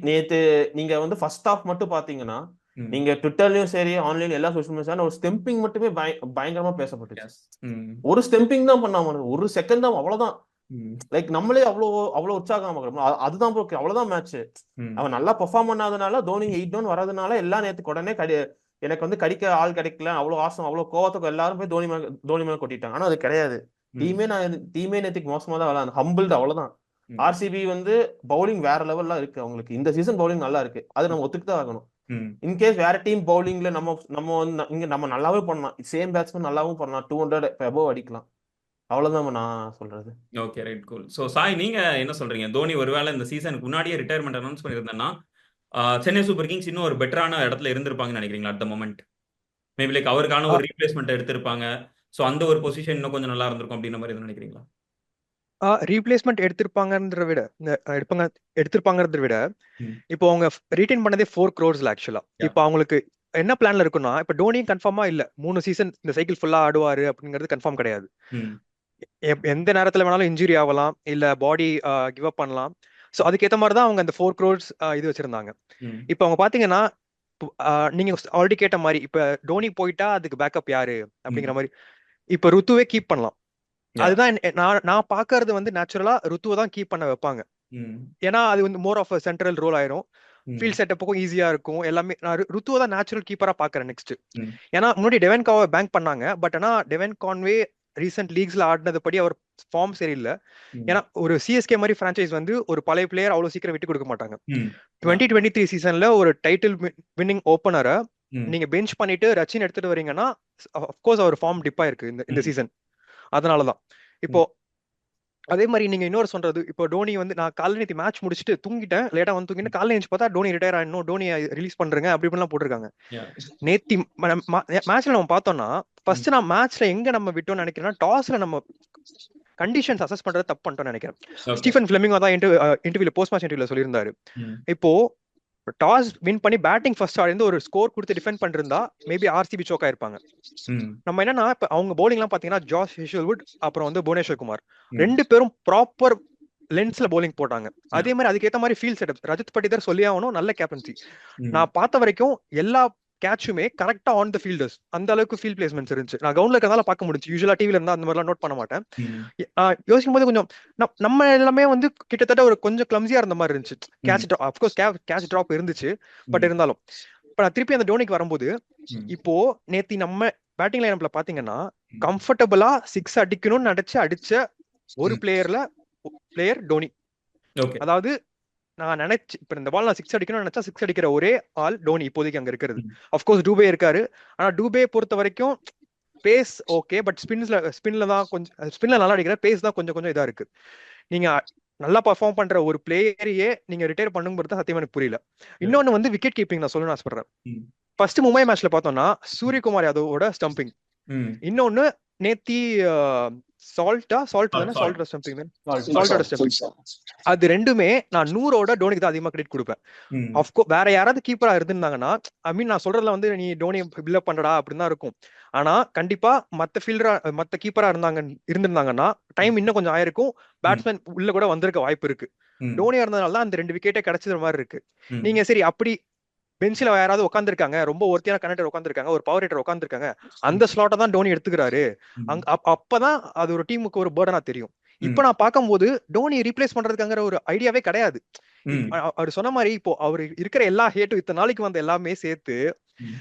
நேத்து நீங்க வந்து ஃபர்ஸ்ட் ஹாஃப் மட்டும் பாத்தீங்கன்னா ம் நீங்க ட்விட்டர்லயும் சரி ஆன்லைன் எல்லா சோஷியல் மீடியா ஒரு ஸ்டெம்பிங் மட்டுமே பயங்கரமா பேசப்பட்டுச்சு. எஸ் ம் ஒரு ஸ்டெம்பிங் தான் பண்ணாம ஒரு செகண்ட் தான், அவ்வளவுதான். ம் லைக் நம்மளே அவ்வளவு உற்சாகமா பார்க்கணும். அதுதான் bro, அவ்வளவுதான் மேட்ச். ம் அவன் நல்லா பெர்ஃபார்ம் பண்ணாதனால தோனி 8 டவுன் வரதுனால எல்லாம் நேத்து உடனே எனக்கு வந்து கடிக்க ஆள் கிடைக்கல, அவ்வளவு ஆசம் அவ்வளவு கோவத்துக்கு எல்லாரும் போய் தோனி மேல கொட்டிட்டாங்க. ஆனா அது கிடையாது. ம் டீமே நேத்துக்கு மோசமா தான் விளையாடு, ஹம்பிள்டு, அவ்வளவுதான். ம் ஆர்சிபி வந்து பவுலிங் வேற லெவல்லாம் இருக்கு அவங்களுக்கு. இந்த சீசன் பவுலிங் நல்லா இருக்கு, அது நம்ம ஒத்துக்கிட்டு தான் ஆகணும். ம் இன்கேஸ் வேற டீம் பவுலிங்ல நம்ம வந்து இங்க நம்ம நல்லாவே பண்ணலாம், சேம் பேட்ஸ்மேன் நல்லாவும் பண்ணலாம், 200 above அடிக்கலாம். அவ்வளவுதான் நான் சொல்றது. Okay right cool. So Sai நீங்க என்ன சொல்றீங்க? தோனி ஒருவேளை இந்த சீசனுக்கு முன்னாடியே ரிட்டையர்மெண்ட் அனௌன்ஸ் பண்ணியிருந்தேன்னா சென்னை சூப்பர் கிங்ஸ் இன்னும் ஒரு பெட்டரான இடத்துல இருந்திருப்பாங்கன்னு நினைக்கிறீங்களா? At the moment maybe like அவருக்கான ஒரு ரீப்ளேஸ்மெண்ட் எடுத்திருப்பாங்க. ஸோ அந்த ஒரு பொசிஷன் இன்னும் கொஞ்சம் நல்லா இருந்திருக்கும் அப்படின்ற மாதிரி எதுவும் நினைக்கிறீங்களா? ரீப்ளேஸ்மெண்ட் எடுத்திருப்பாங்கன்றத விட எடுத்திருப்பாங்கறத விட ம் இப்போ அவங்க ரீட்டைன் பண்ணதே 4 crores ஆக்சுவலா. யா இப்போ அவங்களுக்கு என்ன பிளான்ல இருக்குன்னா, இப்போ டோனியும் கன்ஃபார்மா இல்ல 3 சீசன் இந்த சைக்கிள் ஃபுல்லா ஆடுவாரு அப்படிங்கிறது கன்ஃபார்ம் கிடையாது. ம் எந்த நேரத்துல வேணாலும் இன்ஜுரி ஆகலாம், இல்ல பாடி கிவ் அப் பண்ணலாம். ஸோ அதுக்கேற்ற மாதிரி தான் அவங்க அந்த 4 crores இது வச்சிருந்தாங்க. ம் இப்போ அவங்க பாத்தீங்கன்னா நீங்க ஆல்ரெடி கேட்ட மாதிரி இப்ப டோனி போயிட்டா அதுக்கு பேக்கப் யாரு அப்படிங்கிற மாதிரி இப்ப ருத்துவே கீப் பண்ணலாம். யா அதுதான் நான் பாக்குறது வந்து நேச்சுரலா ருத்துவை தான் கீப் பண்ண வைப்பாங்க. ம். ஏன்னா அது வந்து மோர் ஆஃப் சென்ட்ரல் ரோல் ஆயிரும். ம். ஃபீல்ட் செட்டப்புக்கும் ஈஸியா இருக்கும் எல்லாமே. நான் ருத்துவை தான் நேச்சுரல் கீப்பரா பாக்குறேன் நெக்ஸ்ட். ம். ஏன்னா முன்னாடி டெவன் காவை பேங்க் பண்ணாங்க, பட் ஆனா டெவன் கான்வே ரீசெண்ட் லீக்ஸ்ல ஆடினது படி அவர் ஃபார்ம் சரியில்லை. ம். ஏன்னா ஒரு சிஎஸ்கே மாதிரி பிரான்ச்சைஸ் வந்து ஒரு பழைய பிளேயர் அவ்வளவு சீக்கிரம் விட்டு கொடுக்க மாட்டாங்க. ம். 2023 சீசன்ல ஒரு டைட்டில் வின்னிங் ஓப்பனரை ம். நீங்க பெஞ்ச் பண்ணிட்டு ரச்சின் எடுத்துட்டு வரீங்கன்னா அஃப்கோர்ஸ் அவர் ஃபார்ம் டிப்பா இருக்கு இந்த ம். சீசன். அதனாலதான் இப்போ அதே மாதிரி நீங்க இன்னொரு சொல்றது, இப்போ டோனி வந்து நான் காலைல நேற்று மேட்ச் முடிச்சுட்டு தூங்கிட்டேன், லேட்டா வந்து தூங்கிட்டு காலைல எழுந்து பார்த்தா டோனி ரிட்டையர் ஆயிடணும், டோனி ரிலீஸ் பண்றேங்க அப்படி இப்படிலாம் போட்டிருக்காங்க. Yeah. நேத்தி மேட்ச்ல நம்ம பார்த்தோம்னா ஃபர்ஸ்ட் நான் மேட்ச்ல எங்க நம்ம விட்டோம்னு நினைக்கிறேன்னா, டாஸ்ல நம்ம கண்டிஷன்ஸ் அசஸ் பண்றது தப்பு பண்ணிட்டோம்னு நினைக்கிறேன். Okay. ஸ்டீஃபன் ஃபிளெமிங்கோ தான் இன்டர்வியூல போஸ்ட் மேட்ச் இன்டர்வியூல சொல்லியிருந்தாரு. ம். இப்போ டாஸ் வின் பண்ணி பேட்டிங் ஃபர்ஸ்ட் ஆடிருந்து ஒரு ஸ்கோர் கொடுத்து டிஃபெண்ட் பண்ணிருந்தா மேபி ஆர்சிபி சோக் ஆயிருப்பாங்க. ம். நம்ம என்னன்னா இப்ப அவங்க பவுலிங்லாம் பாத்தீங்கன்னா ஜாஷ் ஹேசல்வுட் அப்புறம் வந்து புவனேஸ்வர் குமார் ம். 2 பேரும் ப்ராப்பர் லென்ஸ்ல பவுலிங் போட்டாங்க. அதே மாதிரி அதுக்கேற்ற மாதிரி ஃபீல்ட் செட்டப் ரஜத் பட்டிதர் சொல்லி ஆகணும், நல்ல கேப்டன்சி. ம். நான் பார்த்த வரைக்கும் எல்லா கேட்சுமே கரெக்டா ஆன் த ஃபீல்டர்ஸ், அந்த அளவுக்கு ஃபீல்ட் பிளேஸ்மெண்ட்ஸ் இருந்துச்சு. நான் கிரவுண்ட்ல இருக்கறதால பார்க்க முடிஞ்சு. யூசுவலா டிவில இருந்தா அந்த மாதிரிலாம் நோட் பண்ண மாட்டேன். ம். யோசிக்கும் போது கொஞ்சம் நம்ம எல்லாமே வந்து கிட்டத்தட்ட ஒரு கொஞ்சம் கிளம்சியா இருந்த மாதிரி இருந்துச்சு. Catch drop of course catch drop இருந்துச்சு, பட் இருந்தாலும் இப்ப நான் திருப்பி அந்த டோனிக்கு வரும்போது ம். இப்போ நேத்தி நம்ம பேட்டிங் லைனப்ல பாத்தீங்கன்னா ம். கம்ஃபர்டபுளா 6 அடிக்கணும்னு அடிச்ச ஒரு ம். பிளேயர் டோனி. Okay. அதாவது நான் நினைச்சு இப்ப இந்த பால் நான் 6 அடிக்கணும்னு நினைச்சா 6 அடிக்கிற ஒரே ஆள் டோனி இப்போதைக்கு அங்க இருக்கிறது. ம். அஃப்கோர்ஸ் டூபே இருக்காரு, ஆனா டூபே பொறுத்த வரைக்கும் பேஸ் ஓகே, பட் ஸ்பின்ல தான் கொஞ்சம் ஸ்பின்ல நல்லா அடிக்கிற, பேஸ் தான் கொஞ்சம் கொஞ்சம் இதா இருக்கு. நீங்க நல்லா பர்ஃபார்ம் பண்ற ஒரு பிளேயரையே நீங்க ரிட்டையர் பண்ணுங்கிறது சத்தியமா எனக்கு புரியல. இன்னொன்னு வந்து விக்கெட் கீப்பிங் நான் சொல்லணும்னு ஆசைப்படுறேன். ம். ஃபர்ஸ்ட் மும்பை மேட்ச்ல பார்த்தோம்னா சூரியகுமார் யாதவோட ஸ்டம்பிங், ம். இன்னொன்னு நேத்தி சால்ட் ஸ்டம்பிங் சால்ட்டோட ஸ்டம்பிங், அது ரெண்டுமே நான் 100ஓட டோனிக்கு தான் அதிகமா கிரெடிட் கொடுப்பேன். ம். அஃப்கோர்ஸ் வேற யாராவது கீப்பரா இருந்திருந்தாங்கன்னா, ஐ மீன் நான் சொல்றதுல வந்து நீ டோனி பில்அப் பண்றடா அப்படின்னு தான் இருக்கும். ஆனா கண்டிப்பா மத்த கீப்பரா இருந்திருந்தாங்கன்னா டைம் இன்னும் கொஞ்சம் ஆயிருக்கும், பேட்ஸ்மேன் உள்ள கூட வந்திருக்க வாய்ப்பு இருக்கு. ம். டோனியா இருந்ததுனால தான் அந்த 2 விக்கெட்டே கிடைச்சது மாதிரி இருக்கு. ம். நீங்க சரி அப்படி பெஞ்சில யாராவது உட்காந்துருக்காங்க, ரொம்ப ஒருத்தியான கனெக்டர் உட்காந்துருக்காங்க, ஒரு பவர் ஹிட்டர் உட்காந்துருக்காங்க, அந்த ஸ்லாட்டை தான் டோனி எடுத்துக்கிறாரு. ம். அப்பதான் அது ஒரு டீமுக்கு ஒரு பேர்டனா தெரியும். இப்ப ம். நான் பார்க்கும்போது டோனி ரீப்ளேஸ் பண்றதுக்காங்கிற ஒரு ஐடியாவே கிடையாது. ம். அவர் சொன்ன மாதிரி இப்போ அவர் இருக்கிற எல்லா ஹேட்டும் இத்தனை நாளைக்கு வந்த எல்லாமே சேர்த்து ம்.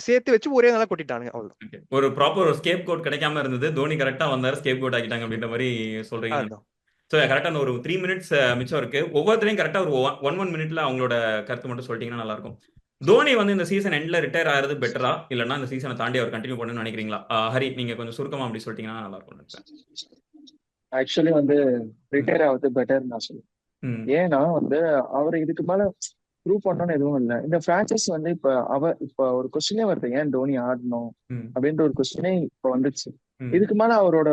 சேர்த்து வச்சு ஒரே நாளா கொட்டிட்டானுங்க. அவ்வளவுதான். Okay. ஒரு ப்ராப்பர் ஒரு ஸ்கேப் கோட் கிடைக்காம இருந்தது, தோனி கரெக்டா வந்தாரு, ஸ்கேப் கோட் ஆக்கிட்டாங்க அப்படின்ற மாதிரி சொல்றீங்க. அதுதான். ஸோ கரெக்டாக ஒரு 3 மினிட்ஸ் மிச்சம் இருக்கு. ஒவ்வொருத்தரையும் கரெக்டாக ஒரு 1 மினிட்ல அவங்களோட கருத்து மட்டும் சொல்லிட்டீங்கன்னா நல்லா இருக்கும். தோனி வந்து இந்த சீசன் எண்ட்ல ரிட்டையர் ஆகிறது பெட்டரா, இல்லைன்னா இந்த சீசனை தாண்டி அவர் கண்டினியூ பண்ணணும்னு நினைக்கிறீங்களா? ஹரி, நீங்க கொஞ்சம் சுருக்கமா அப்படி சொல்லிட்டீங்கன்னா நல்லா இருக்கும் நினைக்கிறேன். ஆக்சுவலி வந்து ரிட்டையர் ஆகுது பெட்டர் நான் சொல்லுவேன். ம். ஏன்னா வந்து அவர் இதுக்கு மேல ப்ரூவ் பண்ணணும்னு எதுவும் இல்லை. இந்த பிரான்சைஸ் வந்து இப்ப ஒரு கொஸ்டினே வருது, ஏன் டோனி ஆடணும் ம். அப்படின்ற ஒரு கொஸ்டினே இப்ப வந்துச்சு. ம். இதுக்கு மேல அவரோட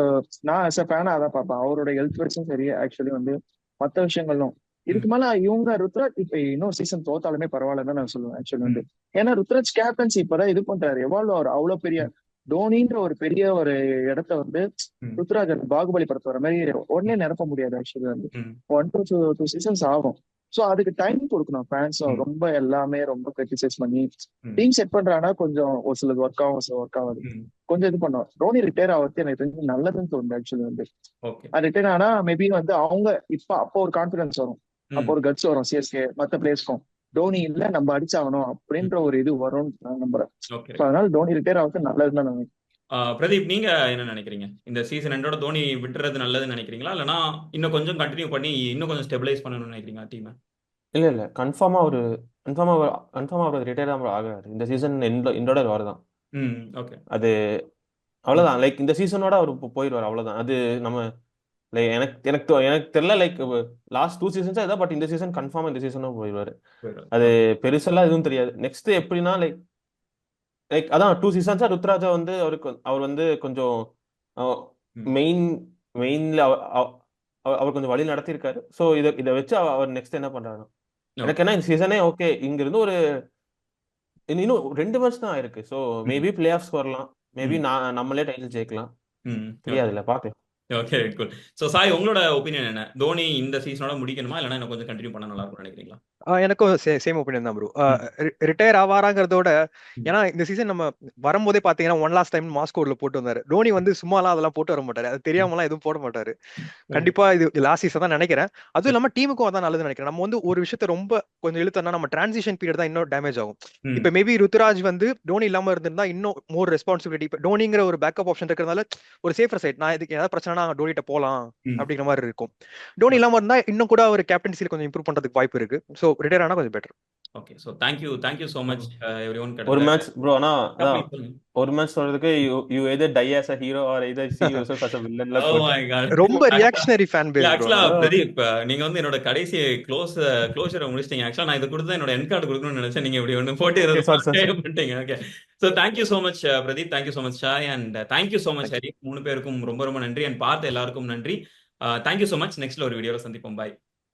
நான் as a fan அதான் பார்ப்பேன். அவரோட ஹெல்த் வைஸும் சரி, ஆக்சுவலி வந்து மத்த விஷயங்களும் இதுக்கு மேல இவங்க ருத்ராஜ் இப்ப இன்னொரு சீசன் தோத்தாலுமே பரவாயில்லன்னு தான் நான் சொல்லுவேன் ஆக்சுவலி வந்து. ஏன்னா ருத்ராஜ் கேப்டன்சி இப்பதான் இது பண்றாரு, எவால்வ் அவர் அவ்வளவு பெரிய டோனின்ற ஒரு பெரிய ஒரு இடத்த வந்து ம். ருத்ராஜ் பாகுபலி படத்து வர மாதிரி உடனே நிரப்ப முடியாது ஆக்சுவலி வந்து. ம். 1 to 2 சீசன்ஸ் ஆகும். சோ அதுக்கு டைம் கொடுக்கணும் ஃபேன்ஸும். ம். ரொம்ப எல்லாமே ரொம்ப கிரிட்டிசைஸ் பண்ணி ம். டீம் செட் பண்றாங்கன்னா கொஞ்சம் ஒரு சிலது ஒர்க் ஆகும், சில ஒர்க் ஆகாது. ம். கொஞ்சம் இது பண்ணுவோம். டோனி ரிட்டையர் ஆகிறது எனக்கு தெரிஞ்சு நல்லதுன்னு தோணுது ஆக்சுவலி வந்து. ஓகே. அது ரிட்டையர் ஆனா மேபி வந்து அவங்க அப்போ ஒரு கான்பிடன்ஸ் வரும், அப்போ ஒரு கட்ஸ் வரும் சிஎஸ்கே மத்த பிளேயர்ஸ்க்கும். டோனி இல்ல நம்ம அடிச்சாகணும் அப்படின்ற ஒரு இது வரும்னு நான் நம்புறேன். ஓகே. So அதனால டோனி ரிட்டையர் ஆகிறது நல்லதுன்னு தான் நினைக்கிறேன். பிரதீப், நீங்க என்ன நினைக்கிறீங்க? இந்த சீசன் எண்டோட தோனி விட்டுறது நல்லதுன்னு நினைக்கிறீங்களா, இல்லைன்னா இன்னும் கொஞ்சம் கண்டினியூ பண்ணி இன்னும் கொஞ்சம் ஸ்டெபிலைஸ் பண்ணணும்னு நினைக்கிறீங்களா டீமை? இல்ல கன்ஃபார்மா அவர் ரிட்டையர் தான் ஆகிறாரு. இந்த சீசன் எண்டோட வருதான். ம். ஓகே. அது அவ்வளவுதான். லைக் இந்த சீசனோட அவர் போயிடுவார், அவ்வளவுதான். அது நம்ம லைக் எனக்கு தெரியல, லைக் லாஸ்ட் 2 சீசன்ஸா இதான், பட் இந்த சீசன் கன்ஃபார்மா இந்த சீசனும் போயிடுவாரு. அது பெருசெல்லாம் எதுவும் தெரியாது. நெக்ஸ்ட் எப்படின்னா லைக் அதான் 2 சீசன்ஸா ருத்ராஜா வந்து அவர் வந்து கொஞ்சம் மெயின்ல அவர் கொஞ்சம் வழி நடத்தியிருக்காரு. ஸோ இதை வச்சு அவர் நெக்ஸ்ட் என்ன பண்றாரு எனக்கு என்ன, இந்த சீசனே ஓகே, இங்க இருந்து ஒரு இன்னும் 2 மேட்ச் தான் ஆயிருக்கு. ஸோ மேபி பிளே ஆஃப்ஸ் வரலாம், மேபி நம்மளே டைட்டில் ஜெயிக்கலாம், தெரியாதுல்ல, பார்க்கலாம். Okay, good. ஸோ சாய், உங்களோட ஒப்பீனியன் என்ன? தோனி இந்த சீசனோட முடிக்கணுமா, இல்லைன்னா இன்னும் கொஞ்சம் கண்டினியூ பண்ணா நல்லா இருக்கும்னு நினைக்கிறீங்களா? எனக்கும் சேம் ஒப்பீனியன் தான் ப்ரோ. ம். ரிட்டையர் ஆவாராங்கிறதோட, ம். ஏன்னா இந்த சீசன் நம்ம வரும்போதே பாத்தீங்கன்னா ஒன் லாஸ்ட் டைம் மாஸ்கோட்ல போட்டு வந்தாரு. தோனி வந்து சும்மாலாம் அதெல்லாம் போட்டு வர மாட்டாரு. அது தெரியாமலாம் எதுவும் போட மாட்டாரு. கண்டிப்பா இது லாஸ்ட் சீசன் தான் நினைக்கிறேன். அதுவும் இல்லாம டீமுக்கும் அதான் நல்லதுன்னு நினைக்கிறேன். நம்ம வந்து ஒரு விஷயத்த ரொம்ப கொஞ்சம் இழுத்தோம்னா நம்ம டிரான்சிஷன் பீரியட் தான் இன்னும் டேமேஜ் ஆகும். ம். இப்ப மேபி ருத்துராஜ் வந்து தோனி இல்லாம இருந்திருந்தா இன்னும் மோர் ரெஸ்பான்சிபிலிட்டி. இப்ப தோனிங்கிற ஒரு பேக்கப் ஆப்ஷன் இருக்கிறதுனால ஒரு சேஃபர் சைட், நான் இதுக்கு ஏதாவது பிரச்சனைனா டோனிட்ட போலாம் ம். அப்படிங்கிற மாதிரி இருக்கும். தோனி இல்லாம இருந்தா இன்னும் கூட ஒரு கேப்டன்சில கொஞ்சம் இம்ப்ரூவ் பண்றதுக்கு வாய்ப்பு இருக்கு. சோ ரிட்டையர் ஆனா கொஞ்சம் better. Okay. So thank you so much everyone. ஒரு கடந்த மேட்ச் ப்ரோ, ஆனா அதான் please சொல்லுங்க. ஒரு மேட்ச் சொல்றதுக்கு you either die as a hero or either see yourself as a villain ல Oh போட்டு. my God. ரொம்ப ரியாக்ஷனரி ஃபேன் பேஸ் ப்ரோ. ஆக்சுவலா பிரதீப், நீங்க வந்து என்னோட கடைசி க்ளோஷரை முடிச்சிட்டீங்க. ஆக்சுவலா நான் இது கொடுத்து என்னோட என் கார்டு கொடுக்கணும்னு நினைச்சேன். நீங்க இப்படி ஒன்று போட்டு Okay, sorry. பண்ணிட்டீங்க. Okay. So thank you so much Pradeep, thank you so much Shai, and thank you so much Hari. 3 பேருக்கும் ரொம்ப ரொம்ப நன்றி, அண்ட் பார்த்த எல்லாருக்கும் நன்றி. Thank you so much. நெக்ஸ்ட்ல ஒரு வீடியோல சந்திப்போம். பாய்.